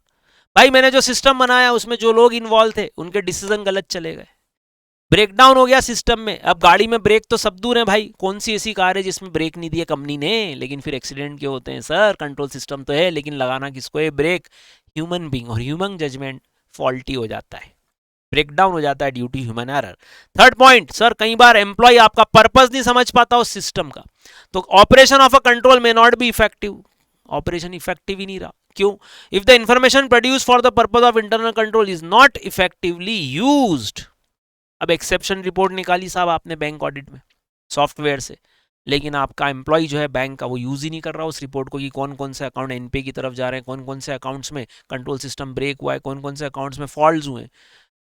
भाई मैंने जो सिस्टम बनाया उसमें जो लोग इन्वॉल्व थे उनके डिसीजन गलत चले गए, ब्रेकडाउन हो गया सिस्टम में। अब गाड़ी में ब्रेक तो सब दूर है भाई, कौन सी ऐसी कार है जिसमें ब्रेक नहीं दिया कंपनी ने? लेकिन फिर एक्सीडेंट क्यों होते हैं? सर कंट्रोल सिस्टम तो है, लेकिन लगाना किसको है? ब्रेक। ह्यूमन बींग, और ह्यूमन जजमेंट फॉल्टी हो जाता है, ब्रेकडाउन हो जाता है due to human error. Third point, sir कई बार एम्प्लॉय आपका पर्पस नहीं समझ पाता उस सिस्टम का, तो operation of a control may not be effective, operation effective ही नहीं रहा। क्यों? If the information produce for the purpose of internal control is not effectively used. अब एक्सेप्शन रिपोर्ट निकाली साहब आपने बैंक ऑडिट में सॉफ्टवेयर से, लेकिन आपका एम्प्लॉय जो है बैंक का, वो यूज ही नहीं कर रहा उस रिपोर्ट को कि कौन कौन से अकाउंट एनपीए की तरफ जा रहे हैं, कौन कौन से अकाउंट्स में कंट्रोल सिस्टम ब्रेक हुआ है, कौन कौन से अकाउंट्स में फॉल्ट्स हुए हैं।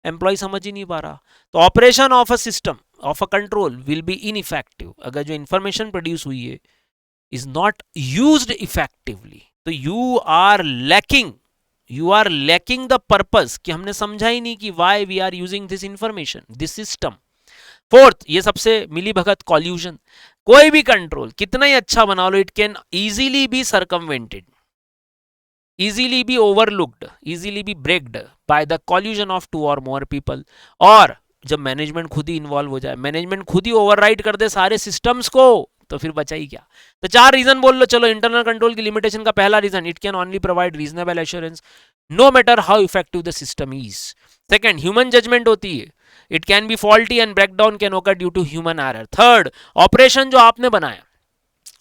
एम्प्लॉय समझ ही नहीं पा रहा, तो operation of a system of a control will be ineffective. अगर जो इंफॉर्मेशन प्रोड्यूस हुई है इज नॉट यूज्ड इफेक्टिवली, तो you are lacking the purpose, कि हमने समझा ही नहीं कि why we are using this information, this system. Fourth, ये सबसे मिली भगत, कॉल्यूजन। कोई भी कंट्रोल कितना ही अच्छा बना लो, it can easily be circumvented, easily be overlooked, easily be breaked by the collusion of two or more people। और जब मैनेजमेंट खुद ही इन्वॉल्व हो जाए, मैनेजमेंट खुद ही ओवरराइड कर दे सारे सिस्टम्स को, तो फिर बचा ही क्या। तो 4 रीजन बोल लो चलो इंटरनल कंट्रोल की लिमिटेशन का। पहला reason, it can only provide reasonable assurance no matter how effective the system is. Second, human judgement होती है, it can be faulty and breakdown can occur due to human error. Third, operation जो आपने बनाया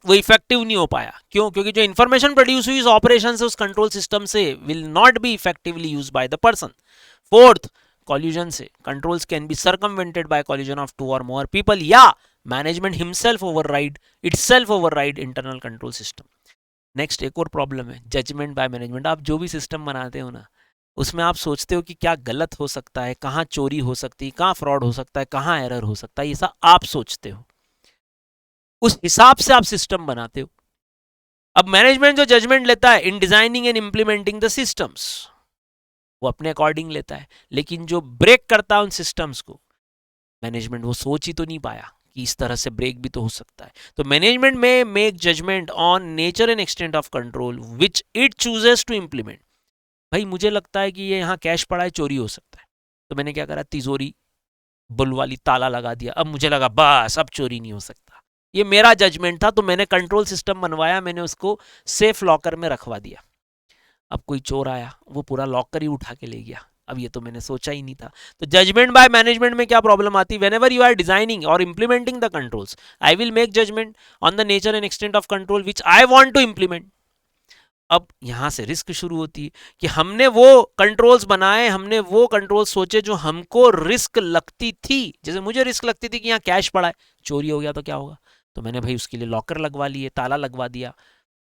वो इफेक्टिव नहीं हो पाया, क्यों? क्योंकि जो इंफॉर्मेशन प्रोड्यूस हुई इस ऑपरेशन से, उस कंट्रोल सिस्टम से, will not be effectively used by the person. Fourth, collusion से controls can be circumvented by collusion of two और मोर पीपल, या management himself override internal control system. Next, एक और प्रॉब्लम है, जजमेंट बाय मैनेजमेंट। आप जो भी सिस्टम बनाते हो ना, उसमें आप सोचते हो कि क्या गलत हो सकता है, कहाँ चोरी हो सकती है, कहाँ फ्रॉड हो सकता है, कहाँ एरर हो सकता है, ये सब आप सोचते हो, उस हिसाब से आप सिस्टम बनाते हो। अब मैनेजमेंट जो जजमेंट लेता है इन designing and implementing the systems, वो अपने अकॉर्डिंग लेता है, लेकिन जो ब्रेक करता है उन सिस्टम्स को, मैनेजमेंट वो सोच ही तो नहीं पाया कि इस तरह से ब्रेक भी तो हो सकता है। तो management may make judgement on nature and extent of control which it chooses to implement. भाई मुझे लगता है कि ये यहाँ कैश पड़ा है, चोरी हो सकता है, तो मैंने क्या करा, तिजोरी बुलवाली ताला लगा दिया। अब मुझे लगा बस अब चोरी नहीं हो सकता, ये मेरा जजमेंट था, तो मैंने कंट्रोल सिस्टम बनवाया, मैंने उसको सेफ लॉकर में रखवा दिया। अब कोई चोर आया, वो पूरा लॉकर ही उठा के ले गया, अब ये तो मैंने सोचा ही नहीं था। तो जजमेंट बाय मैनेजमेंट में क्या प्रॉब्लम आती है, व्हेनेवर यू आर डिजाइनिंग और implementing the controls, I will make judgement on the nature and extent of control which I want to implement. अब यहां से रिस्क शुरू होती है कि हमने वो कंट्रोल्स बनाए, हमने वो कंट्रोल्स सोचे जो हमको रिस्क लगती थी। जैसे मुझे रिस्क लगती थी कि यहाँ कैश पड़ा है, चोरी हो गया तो क्या होगा, तो मैंने भाई उसके लिए लॉकर लगवा लिए, ताला लगवा दिया,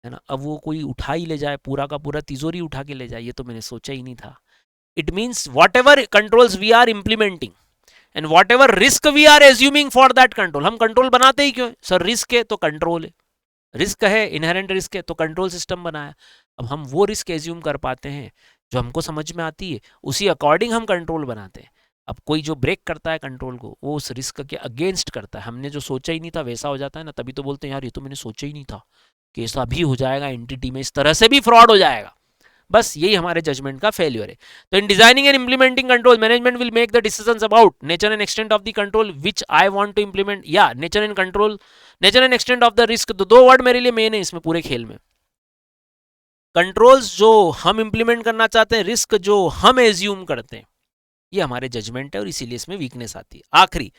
है ना। अब वो कोई उठा ही ले जाए, पूरा का पूरा तिजोरी उठा के ले जाए, ये तो मैंने सोचा ही नहीं था। It means whatever controls we are implementing and whatever risk we are assuming for that control, हम कंट्रोल बनाते ही क्यों? सर रिस्क है तो कंट्रोल है, रिस्क है, इनहेरेंट रिस्क है, तो कंट्रोल सिस्टम बनाया। अब हम वो रिस्क एज्यूम कर पाते हैं जो हमको समझ में आती है, उसी अकॉर्डिंग हम कंट्रोल बनाते हैं। अब कोई जो ब्रेक करता है कंट्रोल को, वो उस रिस्क के अगेंस्ट करता है, हमने जो सोचा ही नहीं था वैसा हो जाता है ना, तभी तो बोलते हैं यार ये तो मैंने सोचा ही नहीं था कि ऐसा भी हो जाएगा, एंटिटी में इस तरह से भी फ्रॉड हो जाएगा। बस यही हमारे जजमेंट का फेल्यूर है। तो in designing and implementing control, management will make the decisions about nature and extent of the control which I want to implement, या nature and control, nature and extent of the risk. तो 2 वर्ड मेरे लिए मेन है इसमें पूरे खेल में। कंट्रोल्स जो हम इंप्लीमेंट करना चाहते हैं, रिस्क जो हम एज्यूम करते हैं, ये हमारे जजमेंट है और इसीलिए इसमें वीकनेस आती है। आखिरी,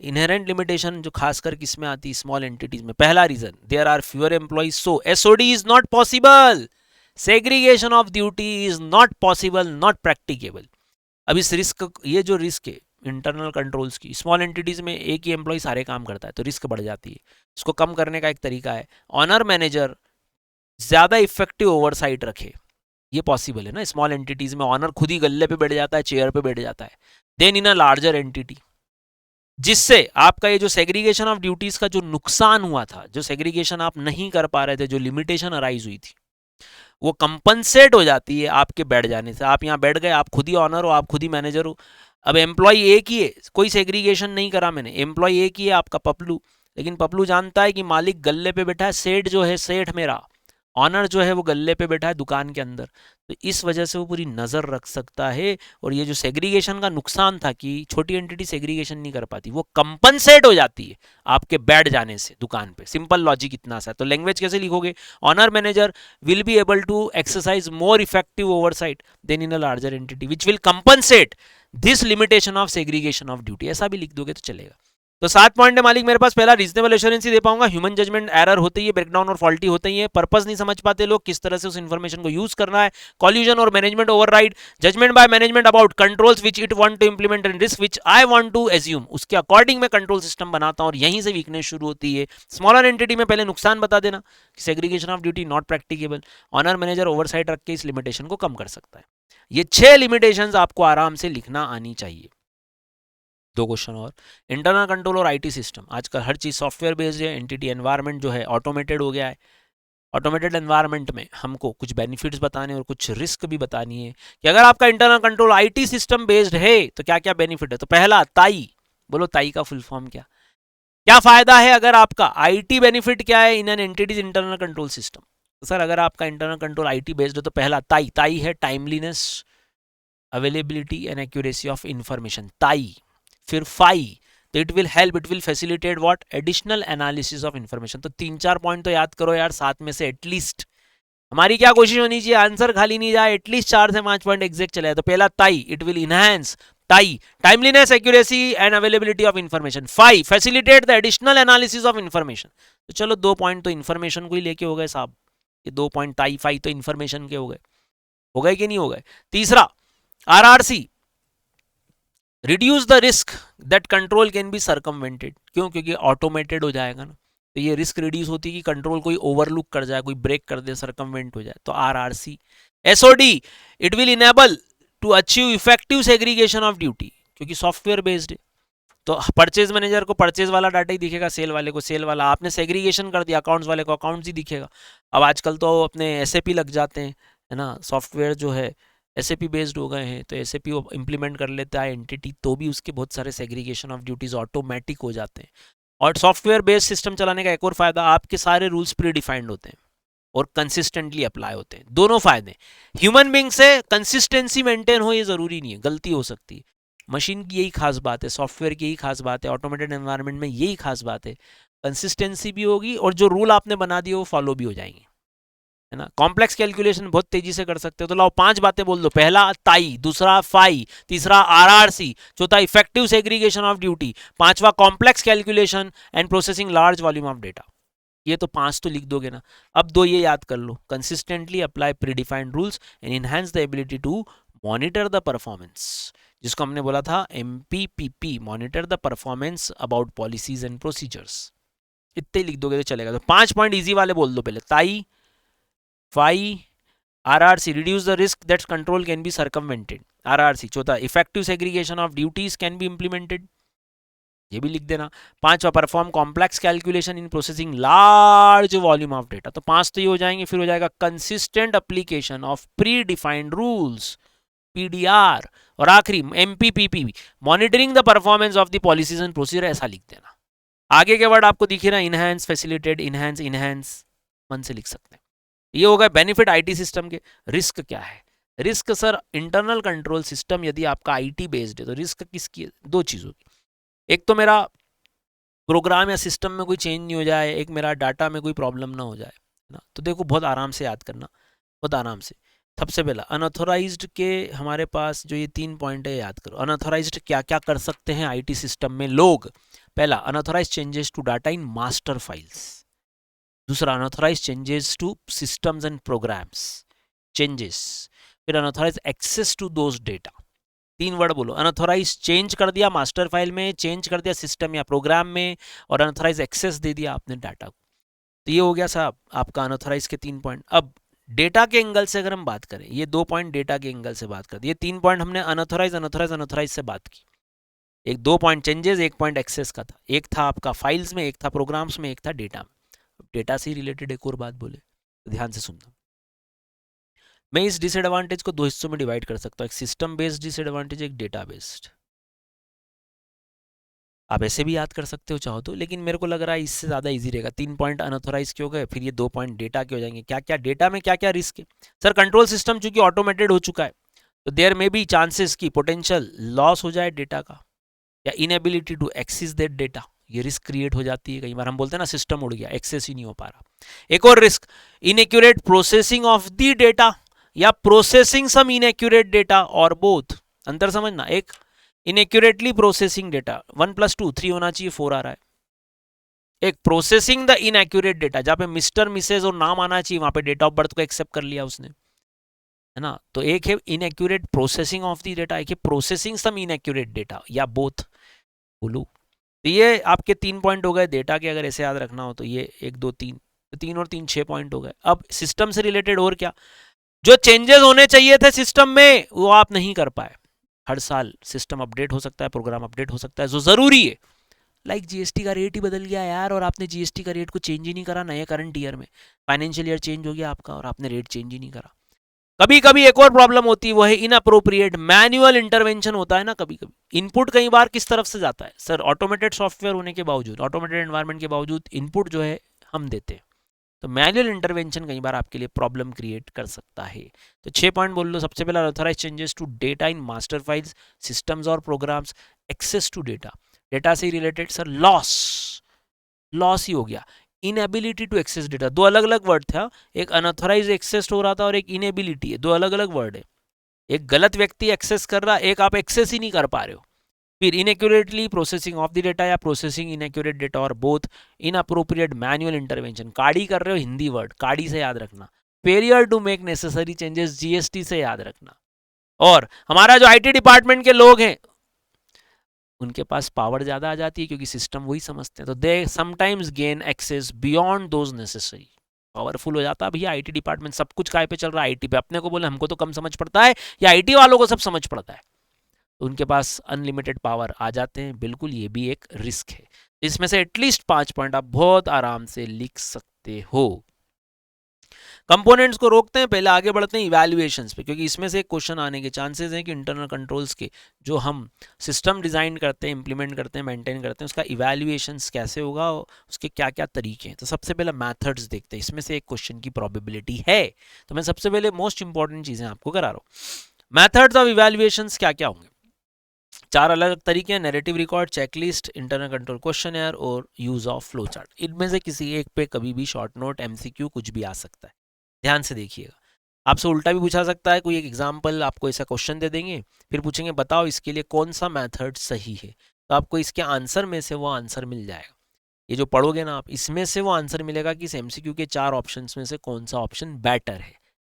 इनहेरेंट लिमिटेशन जो खासकर किसमें आती है, स्मॉल एंटिटीज में। पहला reason, there are fewer employees so SOD is not possible, segregation of duty is not possible, not practicable. अब इस रिस्क, ये जो रिस्क है इंटरनल कंट्रोल्स की, स्मॉल एंटिटीज में एक ही एम्प्लॉय सारे काम करता है तो रिस्क बढ़ जाती है। इसको कम करने का एक तरीका है, ऑनर मैनेजर ज्यादा इफेक्टिव ओवरसाइट रखे। ये पॉसिबल है ना, स्मॉल एंटिटीज में ऑनर खुद ही गल्ले पे बैठ जाता है, चेयर पे बैठ जाता है। Then in a larger entity, जिससे आपका ये जो सेग्रीगेशन ऑफ ड्यूटीज का जो नुकसान हुआ था, जो सेग्रीगेशन आप नहीं कर पा रहे थे, जो लिमिटेशन अराइज हुई थी, वो कंपनसेट हो जाती है आपके बैठ जाने से। आप यहाँ बैठ गए, आप खुद ही ऑनर हो, आप खुद ही मैनेजर हो। अब एम्प्लॉय एक ही है, कोई सेग्रीगेशन नहीं करा मैंने, एम्प्लॉय एक ही है आपका पपलू, लेकिन पपलू जानता है कि मालिक गल्ले पे बैठा है, सेठ जो है, सेठ मेरा ऑनर जो है वो गल्ले पे बैठा है दुकान के अंदर, तो इस वजह से वो पूरी नज़र रख सकता है। और ये जो सेग्रीगेशन का नुकसान था कि छोटी एंटिटी सेग्रीगेशन नहीं कर पाती, वो कंपनसेट हो जाती है आपके बैठ जाने से दुकान पे। सिंपल लॉजिक इतना सा है। तो लैंग्वेज कैसे लिखोगे, owner manager will be able to exercise more effective oversight than in a larger entity which will compensate this limitation of segregation of duty, ऐसा भी लिख दोगे तो चलेगा। तो 7 पॉइंट है मालिक मेरे पास। पहला, रीजनेबल एश्योरेंस ही दे पाऊंगा, ह्यूमन जजमेंट एरर होती है, ब्रेकडाउन और फॉल्टी होते ही है, पर्पस नहीं समझ पाते लोग किस तरह से उस इन्फॉर्मेशन को यूज करना है, कॉल्यूजन और management override, judgement by management about controls which it want to implement and risk which I want to assume, उसके अकॉर्डिंग मैं कंट्रोल सिस्टम बनाता हूं और यहीं से वीकनेस शुरू होती है। स्मॉलर एंटिटी में पहले नुकसान बता देना कि segregation of duty not practicable, owner manager oversight रख के इस लिमिटेशन को कम कर सकता है। ये 6 लिमिटेशंस आपको आराम से लिखना आनी चाहिए। 2 क्वेश्चन और, इंटरनल कंट्रोल और आईटी सिस्टम, आजकल हर चीज सॉफ्टवेयर बेस्ड है, एंटिटी एनवायरनमेंट जो है ऑटोमेटेड हो गया है। ऑटोमेटेड एनवायरनमेंट में हमको कुछ बेनिफिट्स बताने और कुछ रिस्क भी बतानी है कि अगर आपका internal control IT system based है तो क्या क्या बेनिफिट है। तो पहला, ताई, बोलो ताई का फुल फॉर्म क्या क्या फायदा है अगर आपका आईटी बेनिफिट क्या है in an entities internal control system. तो सर अगर आपका इंटरनल कंट्रोल आईटी बेस्ड है तो पहला ताई, ताई है timeliness, availability and accuracy of information, ताई। फिर फाई, तो it will help, it will facilitate what, additional analysis of information. तो 3-4 पॉइंट तो याद करो यार, 7 में से एटलीस्ट हमारी क्या कोशिश होनी चाहिए, आंसर खाली नहीं जाए, एटलीस्ट 4 से 5 पॉइंट एग्जैक्ट चले। तो पहला ताई, इट विल इनहैंस, ताई timeliness, accuracy and availability of information. फाई, facilitate the additional analysis of information. तो चलो 2 पॉइंट तो इंफॉर्मेशन को ही लेके हो गए साहब, ये 2 पॉइंट ताई फाई तो इंफॉर्मेशन के हो गए कि नहीं हो गए। तीसरा, RRC, reduce the risk that control can be circumvented. क्यों? क्योंकि ऑटोमेटेड हो जाएगा ना, तो ये रिस्क रिड्यूस होती है कि कंट्रोल कोई ओवरलुक कर जाए, कोई ब्रेक कर दे, सरकमवेंट हो जाए, तो RRC. SOD, it will enable to achieve effective segregation of duty, क्योंकि सॉफ्टवेयर बेस्ड है। तो परचेज मैनेजर को परचेज वाला डाटा ही दिखेगा, सेल वाले को सेल वाला, आपने सेग्रीगेशन कर दिया, अकाउंट्स वाले को अकाउंट्स ही दिखेगा। अब आजकल तो अपने एसएपी लग जाते हैं, है ना, सॉफ्टवेयर जो है एसएपी बेस्ड हो गए हैं, तो एसएपी वो इंप्लीमेंट कर लेता है एंटिटी, तो भी उसके बहुत सारे सेग्रीगेशन ऑफ ड्यूटीज ऑटोमेटिक हो जाते हैं। और सॉफ्टवेयर बेस्ड सिस्टम चलाने का एक और फायदा, आपके सारे रूल्स प्री डिफाइंड होते हैं और कंसिस्टेंटली अप्लाई होते हैं। दोनों फायदे, ह्यूमन बीइंग से कंसिस्टेंसी मेंटेन हो ये जरूरी नहीं है, गलती हो सकती है। मशीन की यही खास बात है, सॉफ्टवेयर की यही खास बात है, ऑटोमेटेड एनवायरनमेंट में यही खास बात है, कंसिस्टेंसी भी होगी और जो रूल आपने बना दिए वो फॉलो भी हो जाएंगे, है ना। कॉम्प्लेक्स कैलकुलेशन बहुत तेजी से कर सकते हो। तो लाओ 5 बातें बोल दो, पहला ताई, दूसरा फाई, तीसरा आरआरसी, चौथा इफेक्टिव सेग्रीगेशन ऑफ ड्यूटी, पांचवा complex calculation and processing large volume of data. ये तो 5 तो लिख दोगे ना। अब 2 ये याद कर लो, consistently apply predefined rules and enhance the ability to monitor the performance, जिसको हमने बोला था MPPP, monitor the performance about policies and procedures. इतने लिख दोगे तो चलेगा। तो 5 पॉइंट इजी वाले बोल दो पहले, ताई, फाई, RRC, reduce the risk that control can be circumvented, RRC. चौथा, effective segregation of duties can be implemented, ये भी लिख देना। 5वां, perform complex calculation in processing large volume of data. तो 5 तो ये हो जाएंगे। फिर हो जाएगा consistent application of predefined rules, PDR। और आखिरी MPPP, monitoring the performance of the policies and procedure, ऐसा लिख देना। आगे के वर्ड आपको दिखे ना, इनहैंस, फैसिलिटेट, इनहैंस, इनहैंस, मन से लिख सकते हैं। ये होगा बेनिफिट आईटी सिस्टम के। रिस्क क्या है? Risk sir, internal control system यदि आपका आईटी बेस्ड है तो रिस्क किसकी? 2 चीज़ों की, एक तो मेरा प्रोग्राम या सिस्टम में कोई चेंज नहीं हो जाए, एक मेरा डाटा में कोई प्रॉब्लम ना हो जाए, है ना। तो देखो बहुत आराम से याद करना, बहुत आराम से। सबसे पहला अनऑथोराइज्ड के हमारे पास जो ये 3 पॉइंट है याद करो। अनऑथोराइज्ड क्या क्या कर सकते हैं आईटी सिस्टम में लोग? पहला, unauthorised changes to data in master files. दूसरा, unauthorised changes to systems and programs changes. फिर unauthorised access to those data. 3 word बोलो, अनऑथोराइज्ड चेंज कर दिया मास्टर फाइल में, चेंज कर दिया सिस्टम या प्रोग्राम में, और अनऑथोराइज्ड एक्सेस दे दिया आपने डाटा को। तो ये हो गया साहब आपका अनऑथोराइज्ड के 3 पॉइंट। अब डेटा के एंगल से अगर हम बात करें, ये 2 पॉइंट डेटा के एंगल से बात कर दिए, 3 पॉइंट हमने अनऑथोराइज्ड अनऑथोराइज्ड अनऑथोराइज्ड से बात की। एक 2 पॉइंट चेंजेस, 1 पॉइंट एक्सेस का था, एक था आपका फाइल्स में, एक था प्रोग्राम्स में, एक था डेटा में। डेटा से रिलेटेड एक और बात बोले तो ध्यान से सुनना। मैं इस डिसएडवांटेज को 2 हिस्सों में डिवाइड कर सकता हूँ, एक सिस्टम बेस्ड डिसएडवांटेज, एक डेटा बेस्ड। आप ऐसे भी याद कर सकते हो चाहो तो, लेकिन मेरे को लग रहा है इससे ज़्यादा इजी रहेगा। 3 पॉइंट अनऑथोराइज के हो गए, फिर ये 2 पॉइंट डेटा के हो जाएंगे। क्या क्या डेटा में क्या क्या रिस्क है? सर कंट्रोल सिस्टम चूंकि ऑटोमेटेड हो चुका है तो देयर में भी चांसेस की पोटेंशियल लॉस हो जाए डेटा का, या inability to access that data, ये रिस्क क्रिएट हो जाती है। कई बार हम बोलते हैं ना सिस्टम उड़ गया, एक्सेस ही नहीं हो पा रहा। एक और risk, inaccurate processing of the data या प्रोसेसिंग सम इनएक्यूरेट डेटा, और बोथ। अंतर समझना, एक इनएक्यूरेटली प्रोसेसिंग डेटा, 1+2 3 होना चाहिए, 4 आ रहा है। एक प्रोसेसिंग द इनएक्यूरेट डेटा, जहां पे मिस्टर मिसेज और नाम आना चाहिए, वहां पे डेट ऑफ बर्थ को एक्सेप्ट कर लिया उसने, है ना। तो एक है inaccurate processing of the data, एक है प्रोसेसिंग सम इनएक्यूरेट डेटा, या बोथ बोलू। तो ये आपके 3 पॉइंट हो गए डेटा के, अगर ऐसे याद रखना हो तो। ये 1 2 3, तो 3 और 3 6 पॉइंट हो गए। अब सिस्टम से रिलेटेड और क्या, जो चेंजेस होने चाहिए थे सिस्टम में वो आप नहीं कर पाए। हर साल सिस्टम अपडेट हो सकता है, प्रोग्राम अपडेट हो सकता है, जो जरूरी है। लाइक जीएसटी का रेट ही बदल गया यार, और आपने जीएसटी का रेट को चेंज ही नहीं करा नए करंट ईयर में। फाइनेंशियल ईयर चेंज हो गया आपका और आपने रेट चेंज ही नहीं करा। कभी कभी एक और प्रॉब्लम होती है, वो है इनअप्रोप्रिएट मैनुअल इंटरवेंशन होता है ना। कभी कभी इनपुट कई बार किस तरफ से जाता है सर, ऑटोमेटेड सॉफ्टवेयर होने के बावजूद, ऑटोमेटेड एनवायरनमेंट के बावजूद इनपुट जो है हम देते हैं। तो मैनुअल इंटरवेंशन कई बार आपके लिए प्रॉब्लम क्रिएट कर सकता है। तो 6 पॉइंट बोल लो। सबसे पहला, authorise changes to data in master files, systems और programs, access to data, data से रिलेटेड सर लॉस, लॉस ही हो गया। इनएबिलिटी टू एक्सेस डेटा, दो अलग अलग वर्ड था, एक अनऑथराइज एक्सेस हो रहा था और एक इनएबिलिटी है, दो अलग अलग वर्ड है। एक गलत व्यक्ति एक्सेस कर रहा, एक आप एक्सेस ही नहीं कर पा रहे हो। फिर इनएक्यूरेटली प्रोसेसिंग ऑफ द डेटा या प्रोसेसिंग इनएक्यूरेट डेटा और बोथ, इनअप्रोप्रिएट मैनुअल इंटरवेंशन, काड़ी कर रहे हो, हिंदी वर्ड काड़ी से याद रखना। Failure to make necessary changes, GST से याद रखना। और हमारा जो आईटी डिपार्टमेंट के लोग हैं उनके पास पावर ज्यादा आ जाती है क्योंकि सिस्टम वही समझते हैं, तो they sometimes gain access beyond those necessary. Powerful हो जाता है भैया आईटी डिपार्टमेंट, सब कुछ काय पे चल रहा है आईटी पे। अपने को बोले हमको तो कम समझ पड़ता है, या आईटी वालों को सब समझ पड़ता है, तो उनके पास अनलिमिटेड पावर आ जाते हैं। बिल्कुल ये भी एक रिस्क है। इसमें से एटलीस्ट 5 पॉइंट आप बहुत आराम से लिख सकते हो। कंपोनेंट्स को रोकते हैं, पहले आगे बढ़ते हैं इवैल्यूएशंस पे, क्योंकि इसमें से एक क्वेश्चन आने के चांसेस हैं कि इंटरनल कंट्रोल्स के जो हम सिस्टम डिजाइन करते हैं, इंप्लीमेंट करते हैं, मेंटेन करते हैं, उसका इवैल्यूएशंस कैसे होगा, उसके क्या क्या तरीके हैं। तो सबसे पहले मेथड्स देखते हैं, इसमें से एक क्वेश्चन की प्रोबेबिलिटी है। तो मैं सबसे पहले मोस्ट इंपॉर्टेंट चीजें आपको करा रहा हूँ। मेथड्स ऑफ इवैल्यूएशंस क्या क्या होंगे, 4 अलग अलग तरीके हैं, narrative record, checklist, internal control questionnaire और यूज ऑफ फ्लो चार्ट। इनमें से किसी एक पे कभी भी शॉर्ट नोट, एमसीक्यू कुछ भी आ सकता है, ध्यान से देखिएगा। आपसे उल्टा भी पूछा सकता है, कोई एक एग्जाम्पल आपको ऐसा क्वेश्चन दे देंगे, फिर पूछेंगे बताओ इसके लिए कौन सा मेथड सही है, तो आपको इसके आंसर में से वो आंसर मिल जाएगा। ये जो पढ़ोगे ना आप, इसमें से वो आंसर मिलेगा कि इस एमसीक्यू के 4 ऑप्शंस में से कौन सा ऑप्शन बेटर है।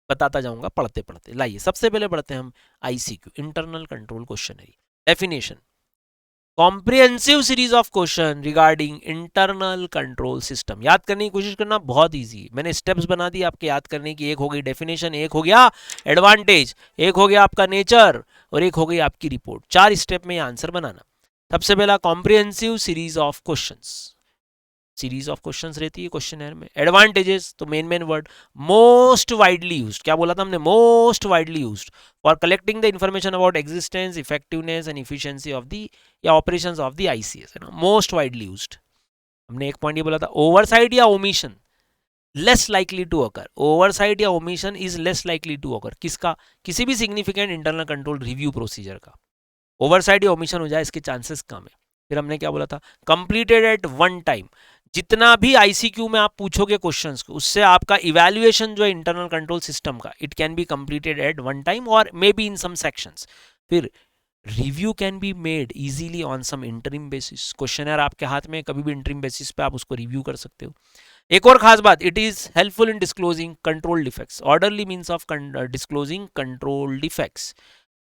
बताता जाऊंगा पढ़ते पढ़ते। लाइए सबसे पहले पढ़ते हैं हम ICQ, internal control questionnaire. Definition, comprehensive series of question regarding internal control system. याद करने की कोशिश करना, बहुत इजी है, मैंने स्टेप्स बना दी आपके याद करने की। एक हो गई डेफिनेशन, एक हो गया एडवांटेज, एक हो गया आपका नेचर, और एक हो गई आपकी रिपोर्ट। 4 स्टेप में आंसर बनाना। सबसे पहला comprehensive series of questions, series of questions रहती है क्वेश्चनर में। एडवांटेजेस, तो main main word, most widely used, क्या बोला था हमने, most widely used for collecting the information about existence, effectiveness and efficiency of the या ऑपरेशंस ऑफ द आईसीएस, है ना, मोस्ट वाइडली यूज्ड। हमने एक पॉइंट ये बोला था, ओवरसाइट या omission less likely to occur, oversight या omission is less likely to occur, किसका, किसी भी significant internal control review procedure का ओवरसाइट या ओमिशन हो जाए इसके चांसेस कम है। फिर हमने क्या बोला था, कंप्लीटेड एट वन टाइम, जितना भी आईसीक्यू में आप पूछोगे क्वेश्चंस को, उससे आपका इवैल्यूएशन जो है इंटरनल कंट्रोल सिस्टम का, it can be completed at one time और may be in some sections. फिर review can be made easily on some interim basis, questionnaire आपके हाथ में, कभी भी इंटरिम बेसिस पे आप उसको रिव्यू कर सकते हो। एक और खास बात, it is helpful in disclosing control defects, orderly means of disclosing control defects.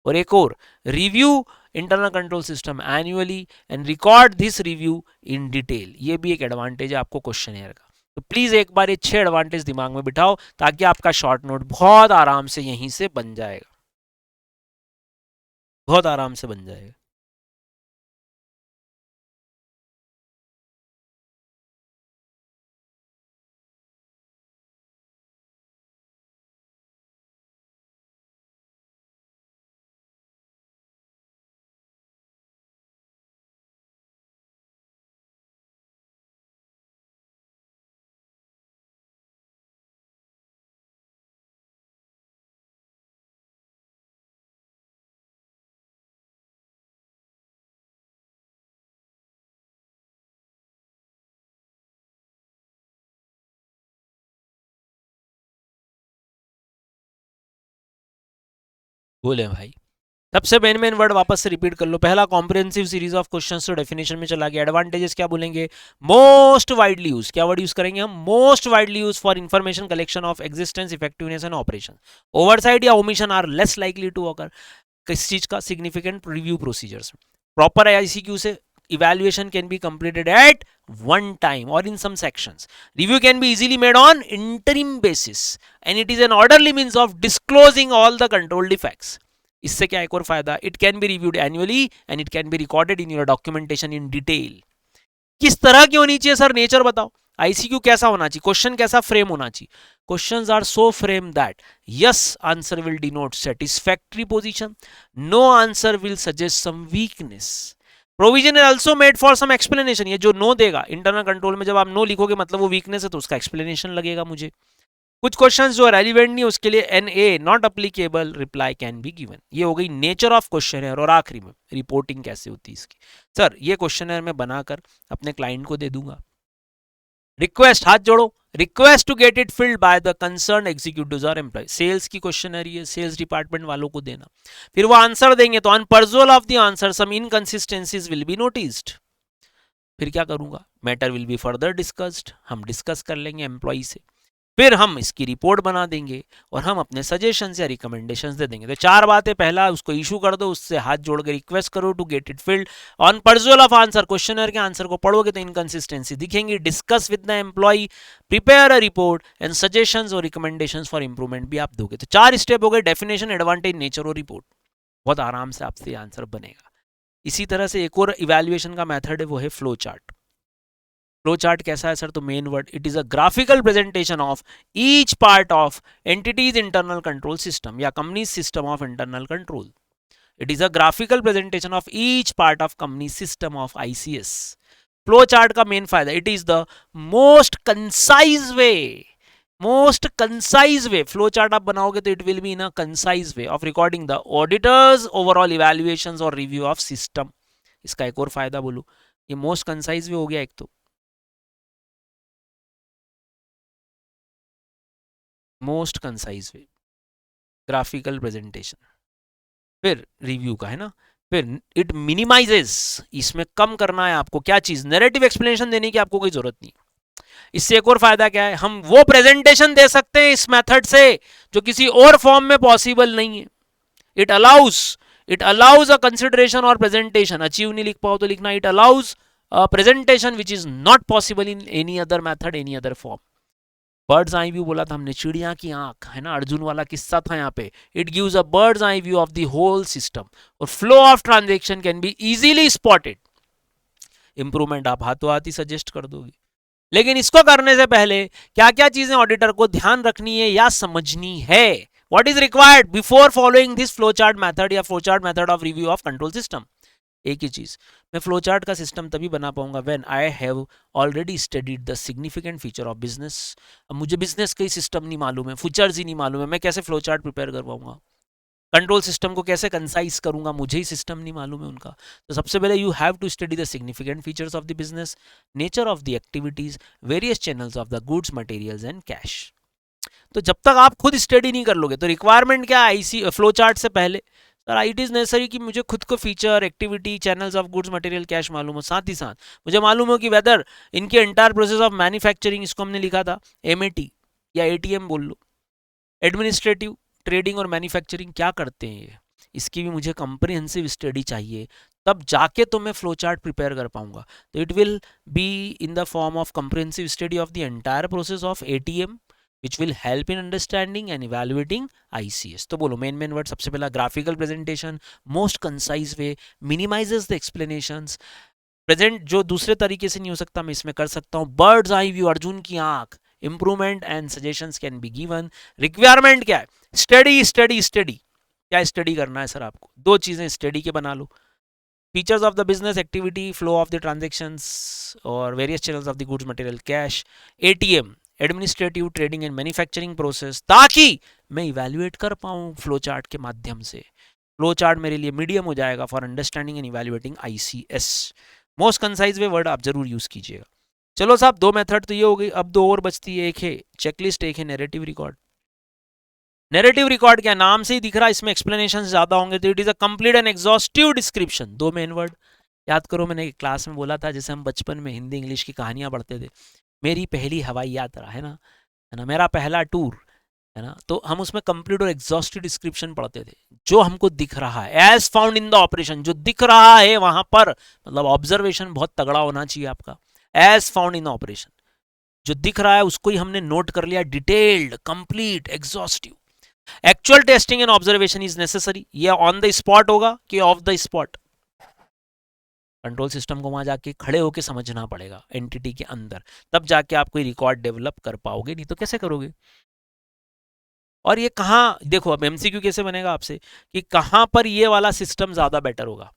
और एक और, review internal control system annually and record this review in detail, ये भी एक एडवांटेज है आपको क्वेश्चनर का। तो प्लीज एक बार ये 6 एडवांटेज दिमाग में बिठाओ, ताकि आपका शॉर्ट नोट बहुत आराम से यहीं से बन जाएगा, बहुत आराम से बन जाएगा। बोले भाई। सबसे मेन वर्ड वापस से रिपीट कर लो। पहला कॉम्प्रिहेंसिव सीरीज ऑफ क्वेश्चंस, तो डेफिनेशन में चला गया। एडवांटेजेस क्या बोलेंगे? मोस्ट वाइडली यूज, क्या वर्ड यूज करेंगे हम? Most widely use for information collection of existence, effectiveness and operation. Oversight या omission are less likely to occur. किस चीज का? Significant review procedures. Proper ICQ से evaluation can be completed at one time or in some sections. Review can be easily made on interim basis and it is an orderly means of disclosing all the control defects. इससे क्या एक और फायदा? It can be reviewed annually and it can be recorded in your documentation in detail. किस तरह की होनी चाहिए सर? नेचर बताओ। आईसीक्यू कैसा होना चाहिए? क्वेश्चन कैसा फ्रेम होना चाहिए? Questions are so frame that yes answer will denote satisfactory position, no answer will suggest some weakness, provision is also made for some explanation. ये जो नो देगा इंटरनल कंट्रोल में, जब आप नो लिखोगे मतलब वो वीकनेस है, तो उसका एक्सप्लेनेशन लगेगा मुझे। कुछ क्वेश्चंस जो रेलिवेंट नहीं उसके लिए NA not applicable reply can be given. ये हो गई नेचर ऑफ क्वेश्चनर। और आखिरी में रिपोर्टिंग कैसे होती है इसकी? सर ये क्वेश्चनर मैं बनाकर अपने क्लाइंट को दे दूंगा। रिक्वेस्ट, हाथ जोड़ो, request to get it filled by the concern executives और एम्प्लॉय। सेल्स की क्वेश्चनर है, सेल्स डिपार्टमेंट वालों को देना, फिर वो आंसर देंगे तो on perusal of the answer some inconsistencies will be noticed. फिर क्या करूंगा? Matter will be further discussed, हम डिस्कस कर लेंगे एम्प्लॉय से, फिर हम इसकी रिपोर्ट बना देंगे और हम अपने सजेशंस या रिकमेंडेशंस दे देंगे। तो चार बातें। पहला, उसको इशू कर दो, उससे हाथ जोड़ के रिक्वेस्ट करो to get it filled on perusal of answer. Questionnaire के आंसर को पढ़ोगे तो इनकंसिस्टेंसी दिखेंगी। Discuss with the employee, prepare a report and suggestions और रिकमेंडेशंस फॉर इंप्रूवमेंट भी आप दोगे। तो चार स्टेप हो गए: डेफिनेशन, एडवांटेज, नेचर और रिपोर्ट। बहुत आराम से आपसे आंसर बनेगा। इसी तरह से एक और इवैल्यूएशन का मेथड है, वो है फ्लो चार्ट। फ्लो चार्ट कैसा है सर? तो main word, it is a graphical presentation of each part of entities internal control system या company system of internal control. It is a graphical presentation of each part of company system of ICS। Flow chart का मेन फायदा, it is the most concise way, most concise way. Flow chart आप बनाओगे तो it will be in a concise way of recording the auditor's overall evaluations और रिव्यू ऑफ सिस्टम। इसका एक और फायदा बोलूं, ये मोस्ट कंसाइज वे हो गया एक तो, मोस्ट कंसाइज वे, ग्राफिकल प्रेजेंटेशन, फिर रिव्यू का है ना, फिर इट मिनिमाइजेस, इसमें कम करना है आपको क्या चीज? नैरेटिव एक्सप्लेनेशन देने की आपको कोई जरूरत नहीं। इससे एक और फायदा क्या है? हम वो प्रेजेंटेशन दे सकते हैं इस मेथड से जो किसी और फॉर्म में पॉसिबल नहीं है। इट अलाउज अ कंसिडरेशन और प्रेजेंटेशन, अचीव नहीं लिख पाओ तो लिखना, it allows presentation which is not possible in any other method, any other form. Birds eye view बोला था हमने, चिड़िया की आंख है ना, अर्जुन वाला किस्सा था यहाँ पे। It gives a bird's eye view of the whole system और flow of transaction can be easily spotted. Improvement आप हाथों हाथ ही सजेस्ट कर दोगे। लेकिन इसको करने से पहले क्या क्या चीजें ऑडिटर को ध्यान रखनी है या समझनी है? What is required before following this flow chart method या flow chart method of review of control system? एक ही चीज, मैं फ्लो चार्ट का सिस्टम तभी बना पाऊंगा when I have already studied the significant feature of business. अब मुझे बिजनेस का ही सिस्टम नहीं मालूम है, फीचर्स ही नहीं मालूम है, मैं कैसे फ्लो चार्ट प्रिपेयर कर पाऊंगा? कंट्रोल सिस्टम को कैसे कंसाइज करूंगा? मुझे ही सिस्टम नहीं मालूम है उनका। तो सबसे पहले you have to study the significant features of the business, nature of the activities, various channels of the goods, materials and cash. तो जब तक आप खुद स्टडी नहीं कर लोगे तो रिक्वायरमेंट क्या है आईसी फ्लो चार्ट से पहले? सर इट इज नेसेसरी कि मुझे खुद को feature, activity, channels of goods, material, cash मालूम हो। साथ ही साथ मुझे मालूम हो कि वेदर इनके एंटायर प्रोसेस ऑफ मैन्युफैक्चरिंग, इसको हमने लिखा था MAT या ATM बोल लो, एडमिनिस्ट्रेटिव, ट्रेडिंग और मैन्युफैक्चरिंग क्या करते हैं ये, इसकी भी मुझे कंप्रिहेंसिव स्टडी चाहिए। तब जाके तो मैं फ्लो चार्ट प्रिपेयर कर पाऊंगा। तो it will be in the form of comprehensive study of the entire process of ATM which will help in understanding and evaluating ICS। तो बोलो मेन वर्ड, सबसे पहला graphical presentation, most concise way, minimises the explanations. Present जो दूसरे तरीके से नहीं हो सकता मैं इसमें कर सकता हूँ। बर्ड्स आई व्यू, अर्जुन की आंख, improvement and suggestions can be given. Requirement क्या है? Study study study. क्या स्टडी करना है सर आपको? दो चीजें स्टडी के बना लो, features of the business, activity, flow of the transactions और various channels of the goods, material, cash, ATM, administrative, trading and manufacturing process, ताकि मैं इवैल्यूएट कर पाऊं फ्लो चार्ट के माध्यम से। फ्लो चार्ट मेरे लिए मीडियम हो जाएगा for understanding and evaluating ICS। Most concise way word आप जरूर यूज कीजिएगा। चलो साहब, दो मेथड तो ये हो गई, अब दो और बचती है, एक है चेकलिस्ट, एक है नैरेटिव रिकॉर्ड। नैरेटिव रिकॉर्ड क्या नाम से ही दिख रहा है, इसमें एक्सप्लेनेशन ज्यादा होंगे, तो it is a complete and exhaustive description. 2 main word याद करो, मैंने क्लास में बोला था, जैसे हम बचपन में हिंदी इंग्लिश की कहानियां पढ़ते थे, मेरी पहली हवाई यात्रा है ना, मेरा पहला टूर, है ना, तो हम उसमें कंप्लीट और एग्जॉस्टिव डिस्क्रिप्शन पढ़ते थे। जो हमको दिख रहा है as found in the operation, जो दिख रहा है वहां पर, मतलब ऑब्जर्वेशन बहुत तगड़ा होना चाहिए आपका, एज फाउंड इन ऑपरेशन, जो दिख रहा है उसको ही हमने नोट कर लिया, detailed, complete, exhaustive. Actual testing and observation is necessary, ये ऑन द स्पॉट होगा कि of the spot, control system को वहां जाके खड़े होके समझना पड़ेगा एंटिटी के अंदर, तब जाके आप कोई रिकॉर्ड डेवलप कर पाओगे, नहीं तो कैसे करोगे। और ये कहाँ देखो, अब एमसीक्यू कैसे बनेगा आपसे कि कहां पर ये वाला सिस्टम ज्यादा बेटर होगा,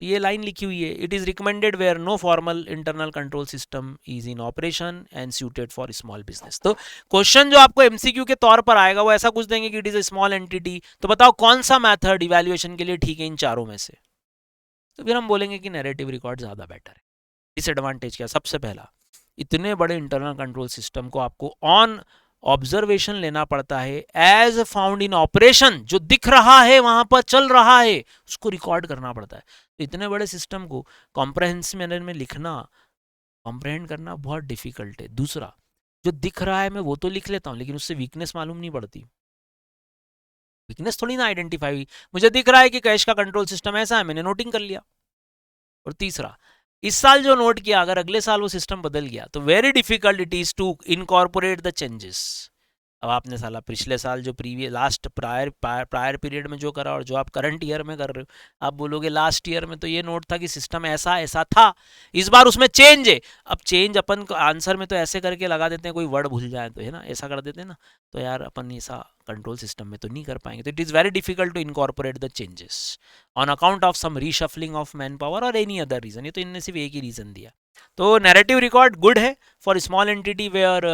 ये लाइन लिखी हुई है, it is recommended where no formal internal control system is in operation and suited for small business. तो क्वेश्चन जो आपको एमसीक्यू के तौर पर आएगा वो ऐसा कुछ देंगे कि it is a small entity, तो बताओ कौन सा मेथड इवैल्यूएशन के लिए ठीक है इन चारों में से, तो फिर हम बोलेंगे कि नैरेटिव रिकॉर्ड ज्यादा बेटर है। डिसएडवांटेज क्या, सबसे पहला, इतने बड़े इंटरनल कंट्रोल सिस्टम को आपको ऑन ऑब्जर्वेशन लेना पड़ता है, एज फाउंड इन ऑपरेशन, जो दिख रहा है वहां पर चल रहा है उसको रिकॉर्ड करना पड़ता है। तो इतने बड़े सिस्टम को कॉम्प्रहेंसिव मैनर में लिखना, कॉम्प्रहेंड करना बहुत डिफिकल्ट है। दूसरा, जो दिख रहा है मैं वो तो लिख लेता हूँ, लेकिन उससे वीकनेस मालूम नहीं पड़ती, वीकनेस थोड़ी ना आइडेंटिफाई हुई, मुझे दिख रहा है कि कैश का कंट्रोल सिस्टम ऐसा है, मैंने नोटिंग कर लिया। और तीसरा, इस साल जो नोट किया अगर अगले साल वो सिस्टम बदल गया तो very difficult it is to incorporate the changes. अब आपने साला पिछले साल जो प्रीवियस लास्ट प्रायर पीरियड में जो करा और जो आप करंट ईयर में कर रहे हो, आप बोलोगे लास्ट ईयर में तो ये नोट था कि सिस्टम ऐसा ऐसा था, इस बार उसमें चेंज है। अब चेंज अपन आंसर में तो ऐसे करके लगा देते हैं, कोई वर्ड भूल जाए तो, है ना, ऐसा कर देते हैं ना, तो यार अपन ऐसा कंट्रोल सिस्टम में तो नहीं कर पाएंगे, तो it is very difficult to incorporate the changes on account of some reshuffling of man power और एनी अदर रीजन। ये तो इनने सिर्फ एक ही रीजन दिया। तो नैरेटिव रिकॉर्ड गुड है for small entity where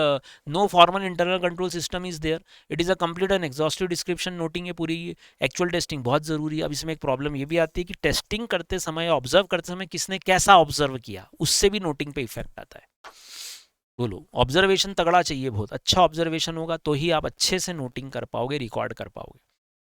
no formal internal control system is there, it is a complete and exhaustive description, noting है पूरी। एक्चुअल टेस्टिंग बहुत ज़रूरी है। अब इसमें एक प्रॉब्लम ये भी आती है कि टेस्टिंग करते समय, ऑब्जर्व करते समय किसने कैसा ऑब्जर्व किया, उससे भी नोटिंग पे इफेक्ट आता है। बोलो, ऑब्जर्वेशन तगड़ा चाहिए, बहुत अच्छा ऑब्जर्वेशन होगा तो ही आप अच्छे से नोटिंग कर पाओगे, रिकॉर्ड कर पाओगे।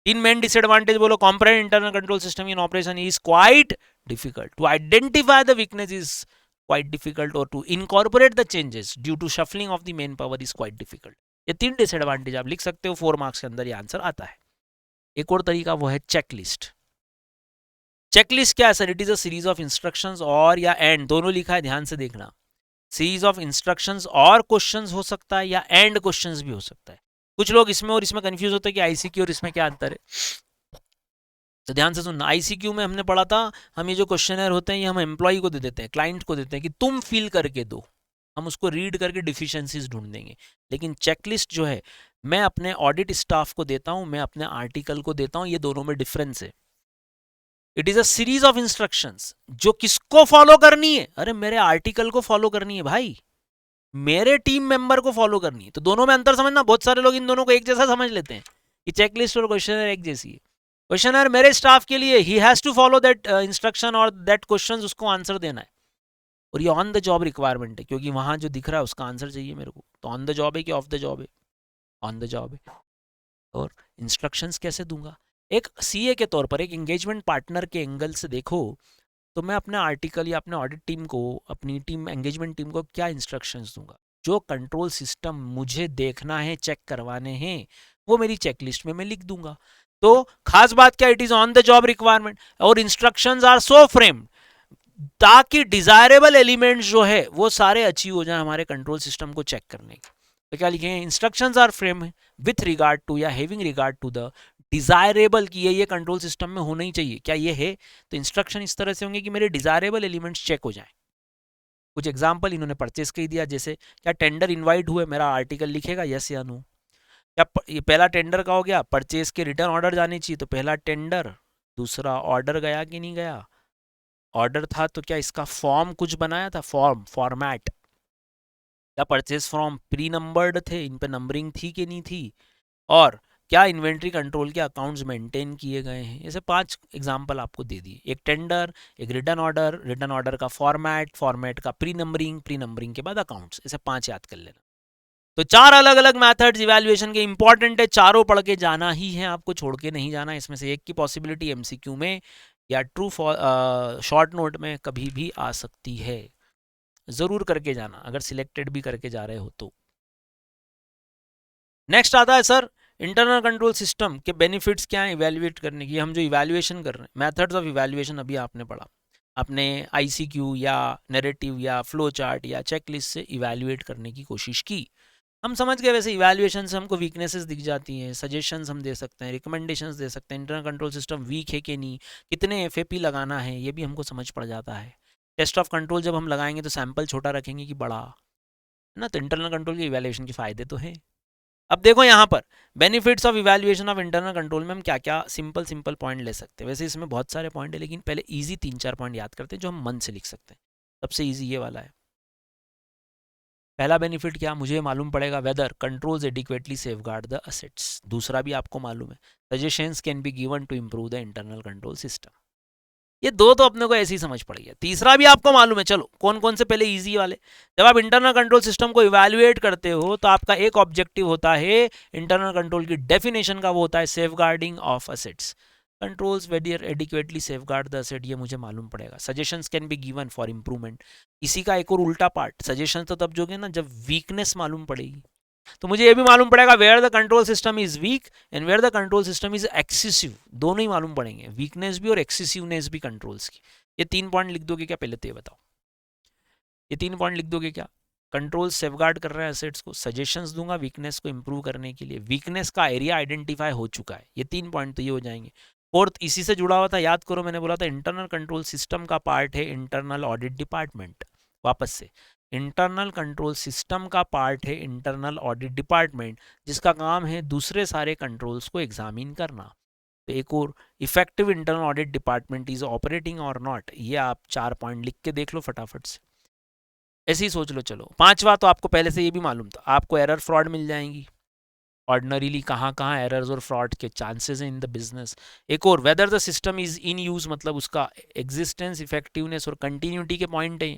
तीन मेन डिसएडवांटेज बोलो, comprehend internal control system in operation is quite difficult to identify the weakness is quite difficult or to incorporate the changes due to shuffling of the main power is quite difficult। ये तीन डिसएडवांटेज आप लिख सकते हो, 4 मार्क्स के अंदर ये आंसर आता है। एक और तरीका वो है चेकलिस्ट। चेकलिस्ट क्या है sir, it is a series of instructions और या एंड दोनों लिखा है, ध्यान से देखना, सीरीज ऑफ इंस्ट्रक्शंस और क्वेश्चंस हो सकता है या एंड क्वेश्चंस भी हो सकता है। कुछ लोग इसमें और इसमें कंफ्यूज होते हैं कि आईसीक्यू और इसमें क्या अंतर है, तो ध्यान से सुनना। आईसीक्यू में हमने पढ़ा था, हम ये जो क्वेश्चनर होते हैं ये हम एम्प्लॉय को दे देते हैं, क्लाइंट को देते हैं कि तुम फिल करके दो, हम उसको रीड करके डिफिशिएंसीज ढूंढ देंगे। लेकिन चेकलिस्ट जो है मैं अपने ऑडिट स्टाफ को देता हूं, मैं अपने आर्टिकल को देता हूं, ये दोनों में डिफरेंस है। It is a series of instructions जो किसको फॉलो करनी है, अरे मेरे आर्टिकल को फॉलो करनी है भाई, मेरे टीम मेंबर को फॉलो करनी है। तो दोनों में अंतर समझना, बहुत सारे लोग इन दोनों को एक जैसा समझ लेते हैं कि चेकलिस्ट और क्वेश्चनर एक जैसी है। क्वेश्चनर मेरे स्टाफ के लिए, he has to follow that instruction और दैट क्वेश्चन, उसको आंसर देना है। और ये ऑन द जॉब रिक्वायरमेंट है, क्योंकि वहां जो दिख रहा है उसका आंसर चाहिए मेरे को, तो ऑन द जॉब है कि ऑफ द जॉब है, ऑन द जॉब है। और इंस्ट्रक्शंस कैसे दूंगा, एक सीए के तौर पर, एक एंगेजमेंट पार्टनर के एंगल से देखो तो मैं अपने आर्टिकल या अपने ऑडिट टीम को, अपनी टीम एंगेजमेंट टीम को क्या इंस्ट्रक्शंस दूंगा, जो कंट्रोल सिस्टम मुझे देखना है, चेक करवाने हैं, वो मेरी चेकलिस्ट में मैं लिख दूंगा। तो खास बात क्या, it is on the job requirement और इंस्ट्रक्शंस आर सो फ्रेम्ड ताकि डिजायरेबल एलिमेंट्स जो है वो सारे अचीव हो जाए हमारे कंट्रोल सिस्टम को चेक करने के। तो क्या लिखे हैं, instructions are frame with regard to या having regard to the desirable, कि ये कंट्रोल सिस्टम में होना ही चाहिए, क्या ये है, तो इंस्ट्रक्शन इस तरह से होंगे कि मेरे डिजायरेबल एलिमेंट्स चेक हो जाए। कुछ एग्जांपल इन्होंने परचेस के ही दिया, जैसे क्या टेंडर इनवाइट हुए, मेरा आर्टिकल लिखेगा यस या नो। क्या ये पहला टेंडर का हो गया, परचेस के रिटर्न ऑर्डर जाने चाहिए, तो पहला टेंडर, दूसरा ऑर्डर गया कि नहीं गया, ऑर्डर था तो क्या इसका फॉर्म कुछ बनाया था, फॉर्म फॉर्मेट, क्या परचेस फॉर्म प्री नंबर्ड थे, इन पे नंबरिंग थी कि नहीं थी, और क्या इन्वेंट्री कंट्रोल के अकाउंट्स मेंटेन किए गए हैं। ऐसे 5 एग्जांपल आपको दे दिए, एक टेंडर, एक रिटर्न ऑर्डर का फॉर्मेट, फॉर्मेट का प्री नंबरिंग, प्री नंबरिंग के बाद अकाउंट्स, ऐसे 5 याद कर लेना। तो 4 अलग अलग मैथड्स इवैल्यूएशन के इंपॉर्टेंट है, चारों पढ़ के जाना ही है, आपको छोड़ के नहीं जाना। इसमें से एक की पॉसिबिलिटी एमसीक्यू में या ट्रू शॉर्ट नोट में कभी भी आ सकती है, जरूर करके जाना अगर सिलेक्टेड भी करके जा रहे हो तो। नेक्स्ट आता है सर इंटरनल कंट्रोल सिस्टम के बेनिफिट्स क्या है इवैल्यूएट करने की। हम जो इवैल्यूएशन कर रहे हैं, मेथड्स ऑफ इवैल्यूएशन अभी आपने पढ़ा, अपने आईसीक्यू या नैरेटिव या फ्लो चार्ट या चेकलिस्ट से इवैल्यूएट करने की कोशिश की। हम समझ गए वैसे इवैल्यूएशन से हमको वीकनेसेस दिख जाती हैं, सजेशंस हम दे सकते हैं, रिकमेंडेशंस दे सकते हैं, इंटरनल कंट्रोल सिस्टम वीक है कि नहीं, कितने एफएपी लगाना है ये भी हमको समझ पड़ जाता है। टेस्ट ऑफ कंट्रोल जब हम लगाएंगे तो सैंपल छोटा रखेंगे कि बड़ा, है ना, तो इंटरनल कंट्रोल के इवैल्यूएशन के फायदे तो हैं। अब देखो यहाँ पर benefits of evaluation of internal control में हम क्या क्या सिंपल सिंपल पॉइंट ले सकते हैं। वैसे इसमें बहुत सारे पॉइंट है, लेकिन पहले इजी 3-4 पॉइंट याद करते हैं जो हम मन से लिख सकते हैं। सबसे इजी ये वाला है। पहला बेनिफिट क्या, मुझे मालूम पड़ेगा whether controls adequately safeguard the assets. दूसरा भी आपको मालूम है, suggestions can be given to improve the internal control system. ये दो तो अपने को ऐसे ही समझ पड़ गया। तीसरा भी आपको मालूम है, चलो कौन कौन से, पहले इजी वाले। जब आप इंटरनल कंट्रोल सिस्टम को इवैल्यूएट करते हो तो आपका एक ऑब्जेक्टिव होता है इंटरनल कंट्रोल की डेफिनेशन का, वो होता है safeguarding of assets. Controls whether adequately safeguard the asset, ये मुझे मालूम पड़ेगा। Suggestions can be given for improvement. इसी का एक और उल्टा पार्ट, सजेशन तो तब जोगे ना जब वीकनेस मालूम पड़ेगी। तो मुझे ये भी मालूम पड़ेगा where the control system is weak and where the control system is excessive. दोनों ही मालूम पड़ेंगे, वीकनेस भी और एक्सेसिवनेस भी कंट्रोल्स की। ये 3 पॉइंट लिख दोगे क्या, पहले तो ये बताओ, ये 3 पॉइंट लिख दोगे क्या। कंट्रोल सेफगार्ड कर रहे हैं एसेट्स को, सजेशंस दूंगा वीकनेस को इंप्रूव करने के लिए, वीकनेस का एरिया आइडेंटिफाई हो चुका है। ये 3 पॉइंट तो ये हो जाएंगे। फोर्थ इसी से जुड़ा हुआ था, याद करो मैंने बोला था इंटरनल कंट्रोल सिस्टम का पार्ट है इंटरनल ऑडिट डिपार्टमेंट। वापस से, इंटरनल कंट्रोल सिस्टम का पार्ट है इंटरनल ऑडिट डिपार्टमेंट, जिसका काम है दूसरे सारे कंट्रोल्स को एग्जामिन करना। तो एक और, effective internal audit department is operating और नॉट। ये आप 4 पॉइंट लिख के देख लो फटाफट से, ऐसे ही सोच लो। चलो पांचवा तो आपको पहले से ये भी मालूम था, आपको एरर फ्रॉड मिल जाएंगी। ऑर्डिनरीली कहाँ कहाँ एरर्स और फ्रॉड के चांसेस हैं इन द बिजनेस। एक और, whether the system is in use, मतलब उसका एग्जिस्टेंस, इफेक्टिवनेस और कंटिन्यूटी के पॉइंट है।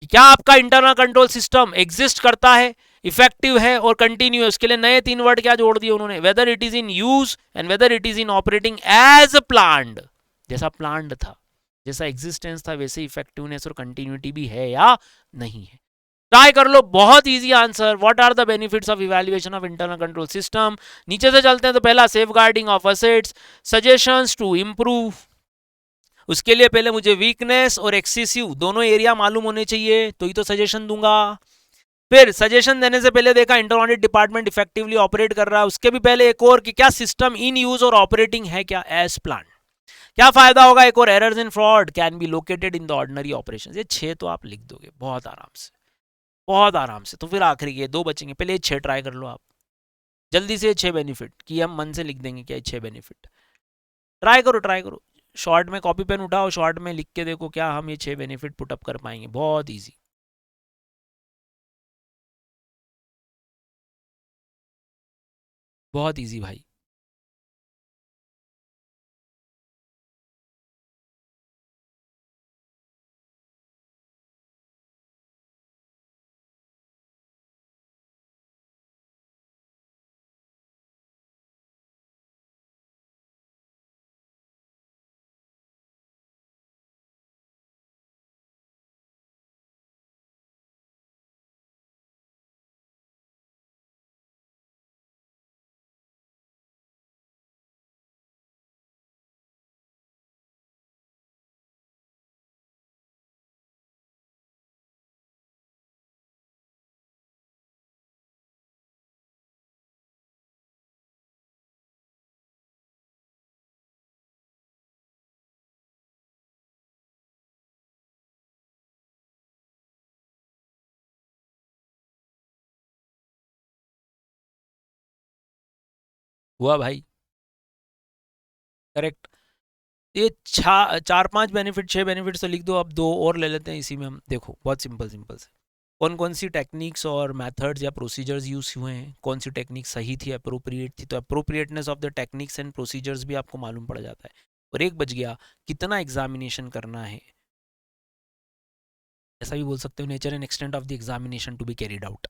क्या आपका इंटरनल कंट्रोल सिस्टम एग्जिस्ट करता है, इफेक्टिव है और कंटिन्यूअस। के लिए नए 3 वर्ड क्या जोड़ दिए उन्होंने, whether it is in use and whether it is in operating as planned. जैसा प्लान्ड था, जैसा एग्जिस्टेंस था, वैसे इफेक्टिवनेस और कंटिन्यूटी भी है या नहीं है। ट्राई कर लो, बहुत easy answer. What are the benefits of evaluation of internal control system. नीचे से चलते हैं तो पहला safeguarding of assets, suggestions to improve. उसके लिए पहले मुझे वीकनेस और एक्सेसिव दोनों एरिया मालूम होने चाहिए, तो ही तो सजेशन दूंगा। फिर सजेशन देने से पहले देखा internal audit department effectively operate कर रहा है। उसके भी पहले एक और कि क्या सिस्टम इन यूज और ऑपरेटिंग है क्या एज प्लान। क्या फायदा होगा, एक और, errors in fraud can be located in the ordinary operations. ये 6 तो आप लिख दोगे बहुत आराम से, बहुत आराम से। तो फिर आखिरी के 2 बचेंगे, पहले ये 6 ट्राई कर लो आप जल्दी से। 6 बेनिफिट कि हम मन से लिख देंगे क्या, 6 बेनिफिट ट्राई करो, ट्राई करो। शॉर्ट में कॉपी पेन उठाओ, शॉर्ट में लिख के देखो क्या हम ये 6 बेनिफिट पुटअप कर पाएंगे। बहुत ईजी, बहुत ईजी भाई। हुआ भाई, करेक्ट। ये 4-5 बेनिफिट, 6 बेनिफिट तो लिख दो। अब 2 और ले लेते हैं इसी में हम। देखो बहुत सिंपल सिंपल से, कौन कौन सी टेक्निक्स और मेथड्स या प्रोसीजर्स यूज हुए हैं, कौन सी टेक्निक सही थी, अप्रोप्रिएट थी। तो appropriateness of the techniques and procedures भी आपको मालूम पड़ जाता है। और एक बच गया, कितना एग्जामिनेशन करना है। ऐसा भी बोल सकते हो, nature and extent of the examination to be carried out.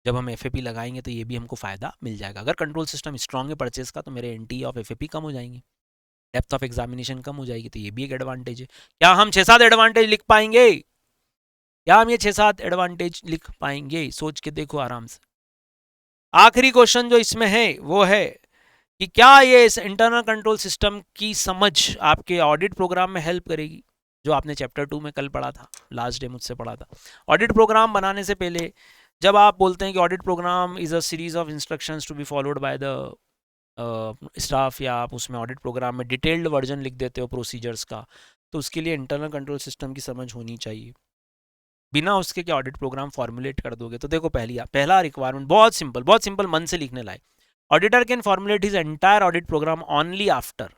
जब हम एफएपी लगाएंगे तो ये भी हमको फायदा मिल जाएगा। अगर कंट्रोल सिस्टम स्ट्रांग है परचेज का तो मेरे एनटी ऑफ एफएपी कम हो जाएंगे, डेप्थ ऑफ एग्जामिनेशन कम हो जाएगी, तो ये भी एक एडवांटेज है। क्या हम 6-7 एडवांटेज लिख पाएंगे? क्या हम ये 6-7 एडवांटेज लिख पाएंगे? सोच के देखो आराम से। आखिरी क्वेश्चन जो इसमें है वो है कि क्या ये इस इंटरनल कंट्रोल सिस्टम की समझ आपके ऑडिट प्रोग्राम में हेल्प करेगी, जो आपने चैप्टर 2 में कल पढ़ा था, लास्ट डे मुझसे पढ़ा था। ऑडिट प्रोग्राम बनाने से पहले जब आप बोलते हैं कि audit program is a series of instructions to be followed by the staff, या आप उसमें ऑडिट प्रोग्राम में डिटेल्ड वर्जन लिख देते हो प्रोसीजर्स का, तो उसके लिए इंटरनल कंट्रोल सिस्टम की समझ होनी चाहिए। बिना उसके क्या ऑडिट प्रोग्राम फॉर्मुलेट कर दोगे? तो देखो पहला रिक्वायरमेंट बहुत सिंपल मन से लिखने लायक। Auditor can formulate his entire audit program only after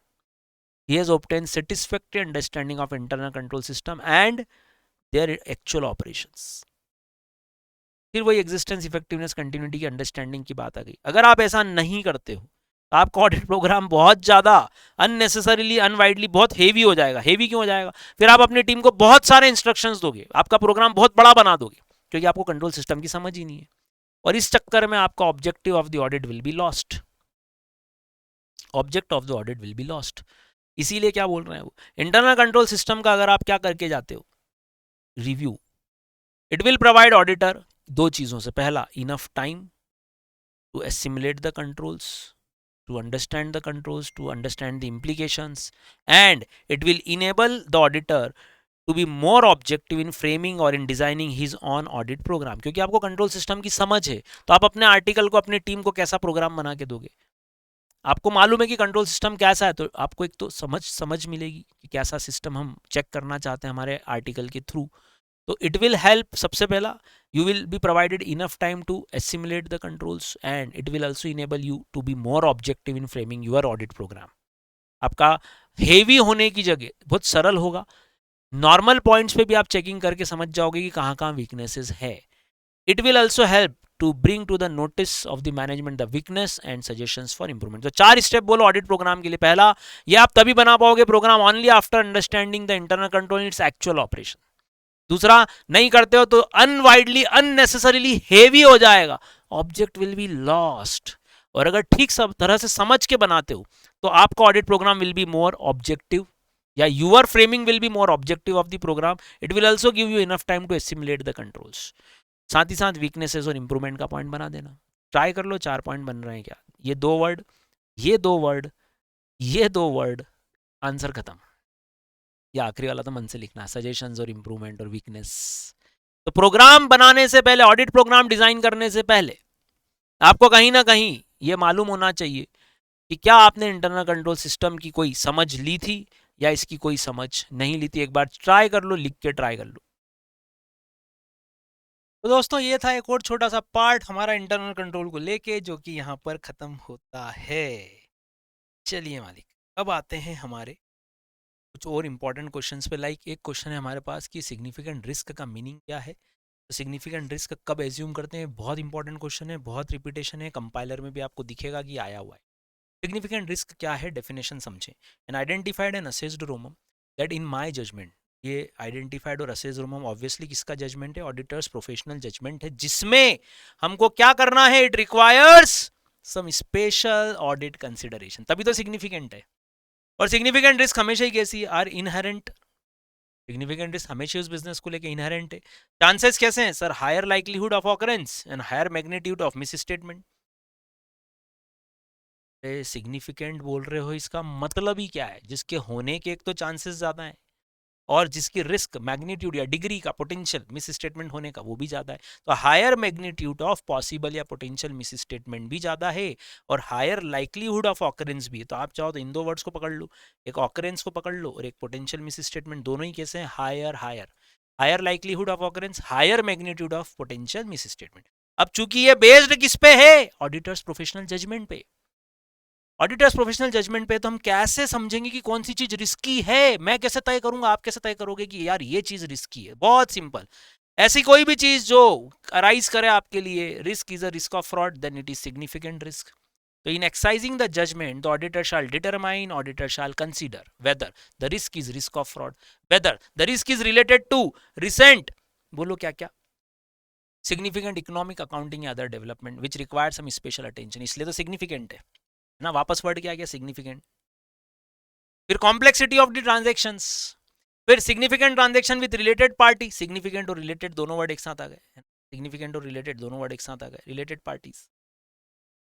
he has obtained satisfactory understanding of internal control system and their actual operations। फिर वही एग्जिस्टेंस, इफेक्टिवनेस, कंटिन्यूटी की अंडरस्टैंडिंग की बात आ गई। अगर आप ऐसा नहीं करते हो तो आपका ऑडिट प्रोग्राम बहुत ज्यादा अननेसेसरीली अनवाइडली बहुत हेवी हो जाएगा। हेवी क्यों हो जाएगा? फिर आप अपनी टीम को बहुत सारे इंस्ट्रक्शंस दोगे, आपका प्रोग्राम बहुत बड़ा बना दोगे, क्योंकि आपको कंट्रोल सिस्टम की समझ ही नहीं है, और इस चक्कर में आपका objective of the audit will be lost. Object of the audit will be lost. इसीलिए क्या बोल रहे हैं वो, इंटरनल कंट्रोल सिस्टम का अगर आप क्या करके जाते हो, review, it will provide auditor दो चीजों से। पहला, enough time to assimilate the controls, to understand the controls, to understand the implications, and it will enable the auditor to be more objective in framing or in designing his own audit program। क्योंकि आपको कंट्रोल सिस्टम की समझ है तो आप अपने आर्टिकल को, अपनी टीम को कैसा प्रोग्राम बना के दोगे। आपको मालूम है कि कंट्रोल सिस्टम कैसा है, तो आपको एक तो समझ मिलेगी कि कैसा सिस्टम हम चेक करना चाहते हैं हमारे आर्टिकल के थ्रू। तो इट विल हेल्प, सबसे पहला, you will be provided enough time to assimilate the controls, and it will also enable you to be more objective in framing your audit program। आपका हेवी होने की जगह बहुत सरल होगा, नॉर्मल पॉइंट्स पे भी आप चेकिंग करके समझ जाओगे कि कहाँ कहाँ वीकनेसेस है। It will also help to bring to the notice of the management the weakness and suggestions for improvement. तो 4 स्टेप बोलो ऑडिट प्रोग्राम के लिए। पहला, ये आप तभी बना पाओगे program only after understanding the internal control its actual operation. दूसरा, नहीं करते हो तो अनवाइडली अननेसेसरीली हेवी हो जाएगा, ऑब्जेक्ट विल बी लॉस्ट। और अगर ठीक सब तरह से समझ के बनाते हो तो आपका audit program will be more objective, या your framing will be more objective of the program. It will also give you enough time to assimilate the controls. साथ ही साथ वीकनेसेस और इंप्रूवमेंट का पॉइंट बना देना। ट्राई कर लो, 4 पॉइंट बन रहे हैं क्या? ये 2 वर्ड, ये 2 वर्ड, ये 2 वर्ड, आंसर खत्म। या आखिरी वाला तो मन से लिखना, सजेशंस और इंप्रूवमेंट और वीकनेस। तो प्रोग्राम बनाने से पहले, ऑडिट प्रोग्राम डिजाइन करने से पहले आपको कहीं ना कहीं ये मालूम होना चाहिए कि क्या आपने इंटरनल कंट्रोल सिस्टम की कोई समझ ली थी या इसकी कोई समझ नहीं ली थी। एक बार ट्राई कर लो, लिख के ट्राई कर लो। तो दोस्तों, ये था एक और छोटा सा पार्ट हमारा इंटरनल कंट्रोल को लेके, जो कि यहाँ पर खत्म होता है। चलिए मालिक, अब आते हैं हमारे कुछ और इंपॉर्टेंट क्वेश्चंस पे। लाइक एक क्वेश्चन है हमारे पास कि सिग्निफिकेंट रिस्क का मीनिंग क्या है। तो सिग्निफिकेंट रिस्क कब एज्यूम करते हैं, बहुत इंपॉर्टेंट क्वेश्चन है, बहुत रिपीटेशन है, कंपाइलर में भी आपको दिखेगा कि आया हुआ है। सिग्निफिकेंट रिस्क क्या है, डेफिनेशन समझें। An identified and assessed ROMM that in my judgement, ये आइडेंटिफाइड और असेस्ड रोमम ऑब्वियसली किसका जजमेंट है? ऑडिटर्स प्रोफेशनल जजमेंट है, जिसमें हमको क्या करना है, it requires some special audit consideration, तभी तो सिग्निफिकेंट है। और सिग्निफिकेंट रिस्क हमेशा ही कैसी आर इनहेरेंट। सिग्निफिकेंट रिस्क हमेशा उस बिजनेस को लेके इनहेरेंट है। चांसेस कैसे हैं sir? Higher likelihood of occurrence and higher magnitude of misstatement. Significant बोल रहे हो, इसका मतलब ही क्या है? जिसके होने के एक तो चांसेस ज्यादा हैं, और जिसकी रिस्क मैग्नीट्यूड या डिग्री का पोटेंशियल मिस स्टेटमेंट होने का वो भी ज्यादा है। तो हायर मैग्नीट्यूड ऑफ पॉसिबल या पोटेंशियल मिस स्टेटमेंट भी ज्यादा है, और हायर लाइक्लीहुड ऑफ ऑकरेंस भी है। तो आप चाहो तो इन 2 वर्ड्स को पकड़ लो, एक ऑकरेंस को पकड़ लो और एक पोटेंशियल मिस स्टेटमेंट। दोनों ही कैसे हैं? Higher higher, higher likelihood of occurrence, higher magnitude of potential misstatement. अब चूंकि ये बेस्ड किस पे है? ऑडिटर्स प्रोफेशनल जजमेंट पे। ऑडिटर्स प्रोफेशनल जजमेंट पे, तो हम कैसे समझेंगे कि कौन सी चीज रिस्की है? मैं कैसे तय करूंगा, आप कैसे तय करोगे कि यार ये चीज रिस्की है? बहुत सिंपल, ऐसी कोई भी चीज जो अराइज करे आपके लिए, risk is a risk of fraud, then it is significant risk. तो in exercising the judgment, the auditor shall determine, auditor shall consider whether the risk is risk of fraud, whether the risk is related to recent, बोलो क्या क्या, सिग्निफिकेंट इकोनॉमिक अकाउंटिंग या other development which require some special attention, इसलिए तो सिग्निफिकेंट है ना, वापस वर्ड क्या गया सिग्निफिकेंट। फिर कॉम्प्लेक्सिटी ऑफ द ट्रांजेक्शंस, फिर significant transaction with related party, significant और रिलेटेड दोनों वर्ड एक साथ आ गए, सिग्निफिकेंट और रिलेटेड दोनों वर्ड एक साथ आ गए, रिलेटेड पार्टीज।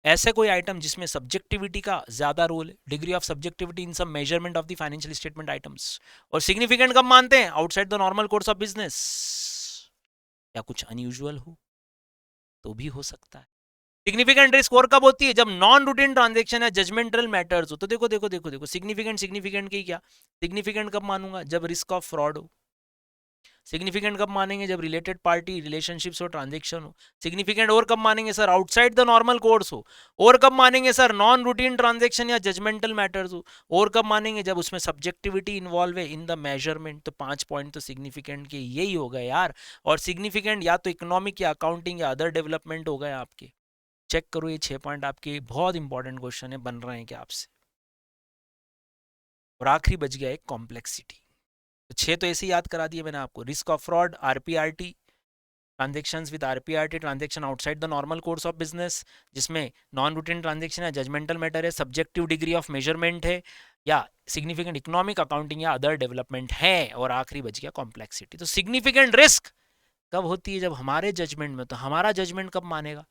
ऐसे कोई आइटम जिसमें सब्जेक्टिविटी का ज्यादा रोल है, degree of subjectivity in some measurement of the financial statement items. और सिग्निफिकेंट कब मानते हैं, outside the normal course of business, या कुछ अनयूजुअल हो तो भी हो सकता है। सिग्निफिकेंट रिस्क और कब होती है, जब नॉन रूटीन ट्रांजेक्शन या जजमेंटल मैटर्स हो। तो देखो देखो देखो देखो, सिग्निफिकेंट की क्या, सिग्निफिकेंट कब मानूंगा, जब रिस्क ऑफ फ्रॉड हो। सिग्निफिकेंट कब मानेंगे, जब रिलेटेड पार्टी रिलेशनशिप्स हो, ट्रांजेक्शन हो। सिग्निफिकेंट और कब मानेंगे sir, outside the normal course हो। और कब मानेंगे सर, नॉन रूटीन ट्रांजेक्शन या जजमेंटल मैटर्स हो। और कब मानेंगे, जब उसमें सब्जेक्टिविटी इन्वॉल्व है इन द मेजरमेंट। तो 5 पॉइंट तो सिग्निफिकेंट के यही हो गए यार। और सिग्निफिकेंट या तो इकोनॉमिक या अकाउंटिंग या अदर डेवलपमेंट हो गए आपके। चेक करो ये 6 पॉइंट आपके बहुत इंपॉर्टेंट क्वेश्चन है, बन रहे हैं क्या आपसे। और आखिरी बच गया एक कॉम्प्लेक्सिटी। तो 6 तो ऐसे ही याद करा दिए मैंने आपको, risk of fraud, RPRT, transactions with RPRT, transaction outside the normal course of business, जिसमें नॉन रूटीन ट्रांजेक्शन या जजमेंटल मैटर है, सब्जेक्टिव डिग्री ऑफ मेजरमेंट है, या सिग्निफिकेंट इकोनॉमिक अकाउंटिंग या अदर डेवलपमेंट है। और आखिरी बच गया कॉम्प्लेक्सिटी। तो सिग्निफिकेंट रिस्क कब होती है, जब हमारे जजमेंट में। तो हमारा जजमेंट कब मानेगा,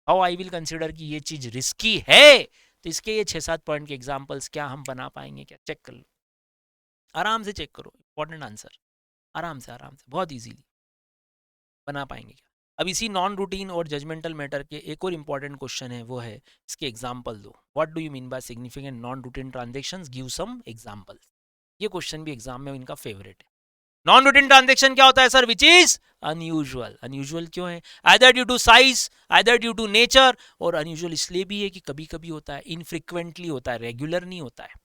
हाउ आई विल कंसिडर कि ये चीज रिस्की है। तो इसके ये 6-7 पॉइंट के एग्जांपल्स क्या हम बना पाएंगे क्या, चेक कर लो, आराम से चेक करो, इंपॉर्टेंट आंसर, आराम से बहुत इजीली बना पाएंगे क्या। अब इसी नॉन रूटीन और जजमेंटल मैटर के एक और इंपॉर्टेंट क्वेश्चन है, वो है इसके एग्जांपल दो। What do you mean by significant non routine transactions, give some examples. ये क्वेश्चन भी एग्जाम में इनका फेवरेट है। नॉन रूटीन ट्रांजेक्शन क्या होता है sir, which is unusual. Unusual क्यों है, either due to size, either due to nature. और अनयूजुअल इसलिए भी है कि कभी कभी होता है, इनफ्रीक्वेंटली होता है, रेगुलर नहीं होता है।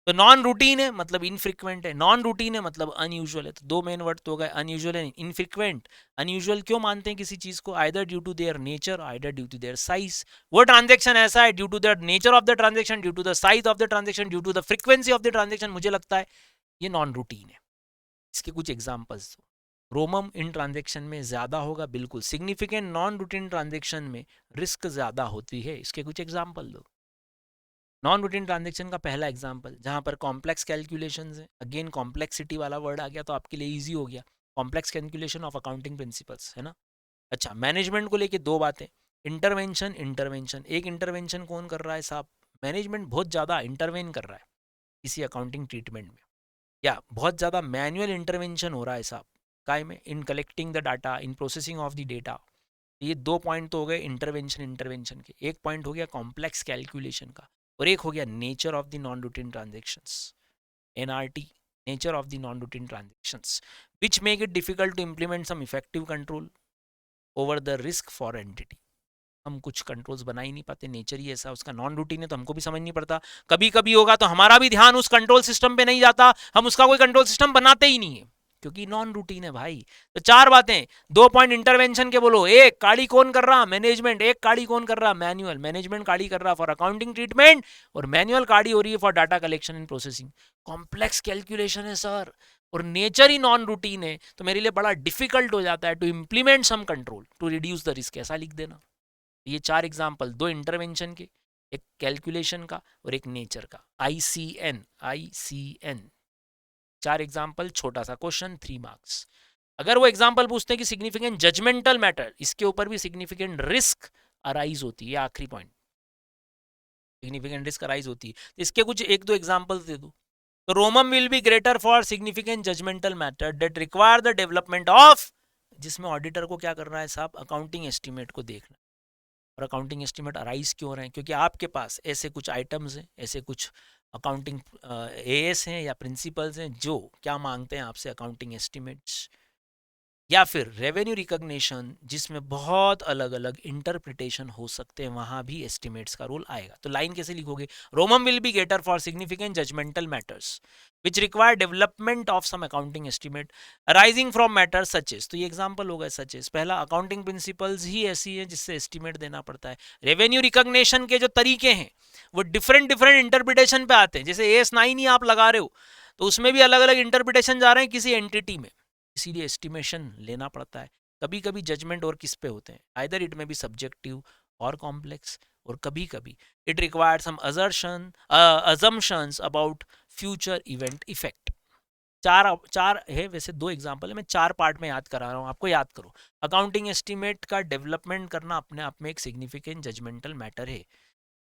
तो नॉन रूटीन है मतलब इनफ्रीक्वेंट है, नॉन रूटीन है मतलब अनयूजुअल है। तो 2 मेन वर्ड तो हो गए, अनयूजुअल एंड इनफ्रीक्वेंट। अनयूजुअल क्यों मानते हैं किसी चीज को, either due to their nature, either due to their size. वो ट्रांजेक्शन ऐसा है, due to the nature of the transaction, due to the size of the transaction, due to the frequency of the transaction, मुझे लगता है ये नॉन रूटीन है। इसके कुछ एग्जांपल्स दो। रोमम इन ट्रांजेक्शन में ज्यादा होगा, बिल्कुल। सिग्निफिकेंट नॉन रूटीन ट्रांजेक्शन में रिस्क ज्यादा होती है, इसके कुछ एग्जांपल दो। नॉन रूटीन ट्रांजेक्शन का पहला एग्जांपल, जहां पर कॉम्प्लेक्स कैलकुलेशंस है, अगेन कॉम्प्लेक्सिटी वाला वर्ड आ गया तो आपके लिए इजी हो गया, complex calculation of accounting principles, है ना। अच्छा, मैनेजमेंट को लेके 2 बातें, इंटरवेंशन, इंटरवेंशन। एक इंटरवेंशन कौन कर रहा है साहब, मैनेजमेंट बहुत ज़्यादा इंटरवेन कर रहा है किसी अकाउंटिंग ट्रीटमेंट में, या बहुत ज़्यादा मैनुअल इंटरवेंशन हो रहा है साहब काय में, in collecting the data, in processing of the data. ये 2 पॉइंट तो हो गए इंटरवेंशन के। एक पॉइंट हो गया कॉम्प्लेक्स कैलकुलेशन का, और एक हो गया nature of the non routine transactions, NRT, nature of the non routine transactions which make it difficult to implement some effective control over the risk for entity. हम कुछ कंट्रोल्स बना ही नहीं पाते, नेचर ही ऐसा उसका, नॉन रूटीन है तो हमको भी समझ नहीं पड़ता। कभी कभी होगा तो हमारा भी ध्यान उस कंट्रोल सिस्टम पे नहीं जाता, हम उसका कोई कंट्रोल सिस्टम बनाते ही नहीं है क्योंकि नॉन रूटीन है भाई। तो 4 बातें, 2 पॉइंट इंटरवेंशन के बोलो। एक, काड़ी कौन कर रहा, मैनेजमेंट। एक, काड़ी कौन कर रहा, मैनुअल। मैनेजमेंट काड़ी कर रहा फॉर अकाउंटिंग ट्रीटमेंट, और मैनुअल काड़ी हो रही है for data collection and processing. Complex calculation है सर, और नेचर ही नॉन रूटीन है, तो मेरे लिए बड़ा डिफिकल्ट हो जाता है to implement some control to reduce the risk, ऐसा लिख देना। ये 4 एग्जाम्पल, 2 इंटरवेंशन के, एक कैलकुलेशन का और एक नेचर का। ICN 4 एग्जाम्पल, छोटा सा क्वेश्चन, 3 मार्क्स। अगर वो एग्जाम्पल पूछते हैं कि सिग्निफिकेंट जजमेंटल मैटर, इसके ऊपर भी सिग्निफिकेंट रिस्क अराइज होती है, आखिरी पॉइंट, सिग्निफिकेंट रिस्क अराइज होती है। तो इसके कुछ 1-2 एग्जाम्पल दे दो। तो ROMM will be greater for significant judgemental matter that require the development of, जिसमें ऑडिटर को क्या करना है साहब, अकाउंटिंग एस्टिमेट को देखना। और अकाउंटिंग एस्टिमेट अराइज क्यों रहे हैं, क्योंकि आपके पास ऐसे कुछ आइटम्स हैं, ऐसे कुछ अकाउंटिंग एएस हैं या प्रिंसिपल्स हैं जो क्या मांगते हैं आपसे, अकाउंटिंग एस्टिमेट्स। या फिर रेवेन्यू रिकॉग्निशन, जिसमें बहुत अलग अलग इंटरप्रिटेशन हो सकते हैं, वहां भी एस्टिमेट्स का रोल आएगा। तो लाइन कैसे लिखोगे, ROMM will be greater for significant judgemental matters which require development of some accounting estimate arising from matters such as. तो ये एग्जांपल हो गए सच एज। पहला, अकाउंटिंग प्रिंसिपल्स ही ऐसी है जिससे एस्टिमेट देना पड़ता है। रेवेन्यू रिकॉग्निशन के जो तरीके हैं वो डिफरेंट इंटरप्रिटेशन पे आते हैं। जैसे AS9 ही आप लगा रहे हो तो उसमें भी अलग अलग इंटरप्रिटेशन जा रहे हैं किसी एंटिटी में, इसीलिए एस्टिमेशन लेना पड़ता है। कभी कभी जजमेंट और किस पे होते हैं, either it may be subjective और कॉम्प्लेक्स, और कभी कभी it required some assumptions about future event effect. चार चार है वैसे, दो एग्जांपल है, मैं चार पार्ट में याद करा रहा हूँ आपको, याद करो। अकाउंटिंग एस्टीमेट का डेवलपमेंट करना अपने आप में एक सिग्निफिकेंट जजमेंटल मैटर है।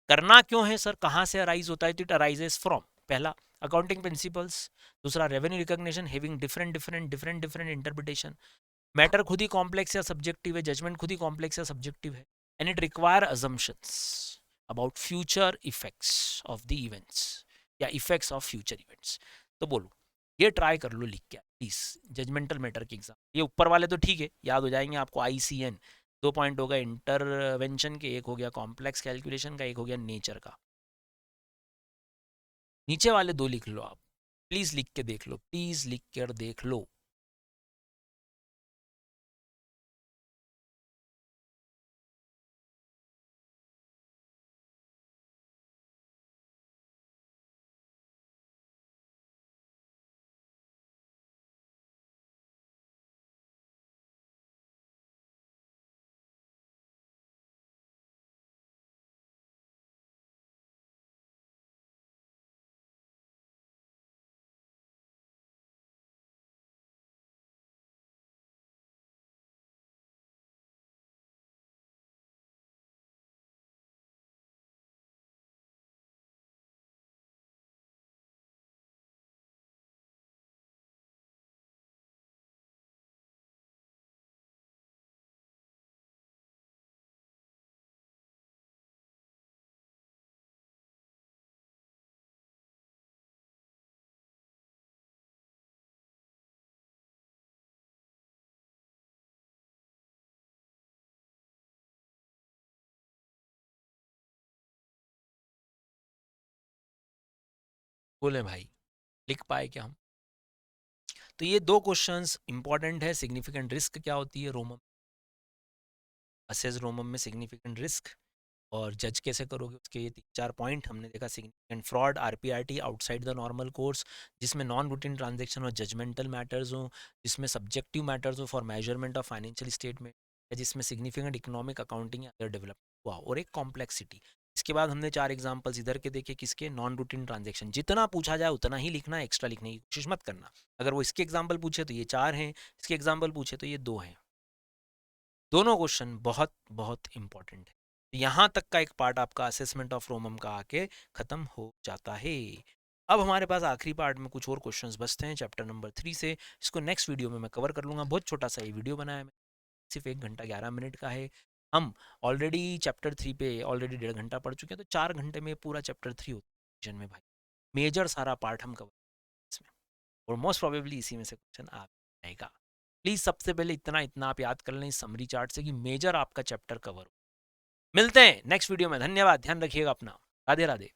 करना क्यों है सर, कहाँ से अराइज होता है, तो इट अराइजेस फ्रॉम, पहला अकाउंटिंग प्रिंसिपल्स, दूसरा revenue recognition having different interpretation, matter खुद ही कॉम्प्लेक्स या सब्जेक्टिव है, जजमेंट खुद ही कॉम्प्लेक्स या सब्जेक्टिव है, and it require assumptions about future effects of the events या इफेक्ट्स ऑफ फ्यूचर इवेंट्स। तो बोलो, ये ट्राई कर लो लिख के प्लीज, जजमेंटल मैटर के एग्जाम। ये ऊपर वाले तो ठीक है, याद हो जाएंगे आपको, ICN 2 पॉइंट हो गया इंटरवेंशन के, एक हो गया कॉम्प्लेक्स कैलकुलेशन का, एक हो गया नेचर का। नीचे वाले दो लिख लो आप, प्लीज लिख के देख लो, प्लीज लिख कर देख लो। बोले भाई, लिख पाए क्या हम? तो ये दो क्वेश्चंस इंपॉर्टेंट है। सिग्निफिकेंट रिस्क क्या होती है रोमम, असेस रोमम में सिग्निफिकेंट रिस्क, और जज कैसे करोगे उसके ये 3-4 पॉइंट हमने देखा। Significant fraud, RPRT outside the normal course, जिसमें नॉन रूटीन ट्रांजेक्शन और जजमेंटल मैटर्स हो, जिसमें सब्जेक्टिव मैटर्स हो for measurement of financial statement, या जिसमें सिग्निफिकेंट इकोनॉमिक अकाउंटिंग या अदर डेवलपमेंट हुआ, और एक कॉम्प्लेक्सिटी। इसके बाद हमने 4 एग्जांपल्स इधर के देखे, किसके, नॉन रूटीन ट्रांजेक्शन। जितना पूछा जाए उतना ही लिखना, एक्स्ट्रा लिखने की कोशिश मत करना। अगर वो इसके एग्जाम्पल पूछे तो ये 4 हैं, इसके एग्जाम्पल पूछे तो ये 2 हैं। दोनों क्वेश्चन बहुत बहुत इंपॉर्टेंट है। यहाँ तक का एक पार्ट आपका असेसमेंट ऑफ रोमम का आके खत्म हो जाता है। अब हमारे पास आखिरी पार्ट में कुछ और क्वेश्चंस बचते हैं चैप्टर नंबर 3 से। इसको नेक्स्ट वीडियो में मैं कवर कर लूँगा। बहुत छोटा सा ये वीडियो बनाया मैं, सिर्फ 1 घंटा 11 मिनट का है। हम ऑलरेडी चैप्टर 3 पे ऑलरेडी 1.5 घंटा पढ़ चुके हैं, तो 4 घंटे में पूरा चैप्टर 3 होता है में भाई। मेजर सारा पार्ट हम कवर इसमें, और मोस्ट प्रोबेबली इसी में से क्वेश्चन आ जाएगा। प्लीज सबसे पहले इतना इतना आप याद कर लें इस समरी चार्ट से कि मेजर आपका चैप्टर कवर हो। मिलते हैं नेक्स्ट वीडियो में, धन्यवाद, ध्यान रखिएगा अपना, राधे राधे।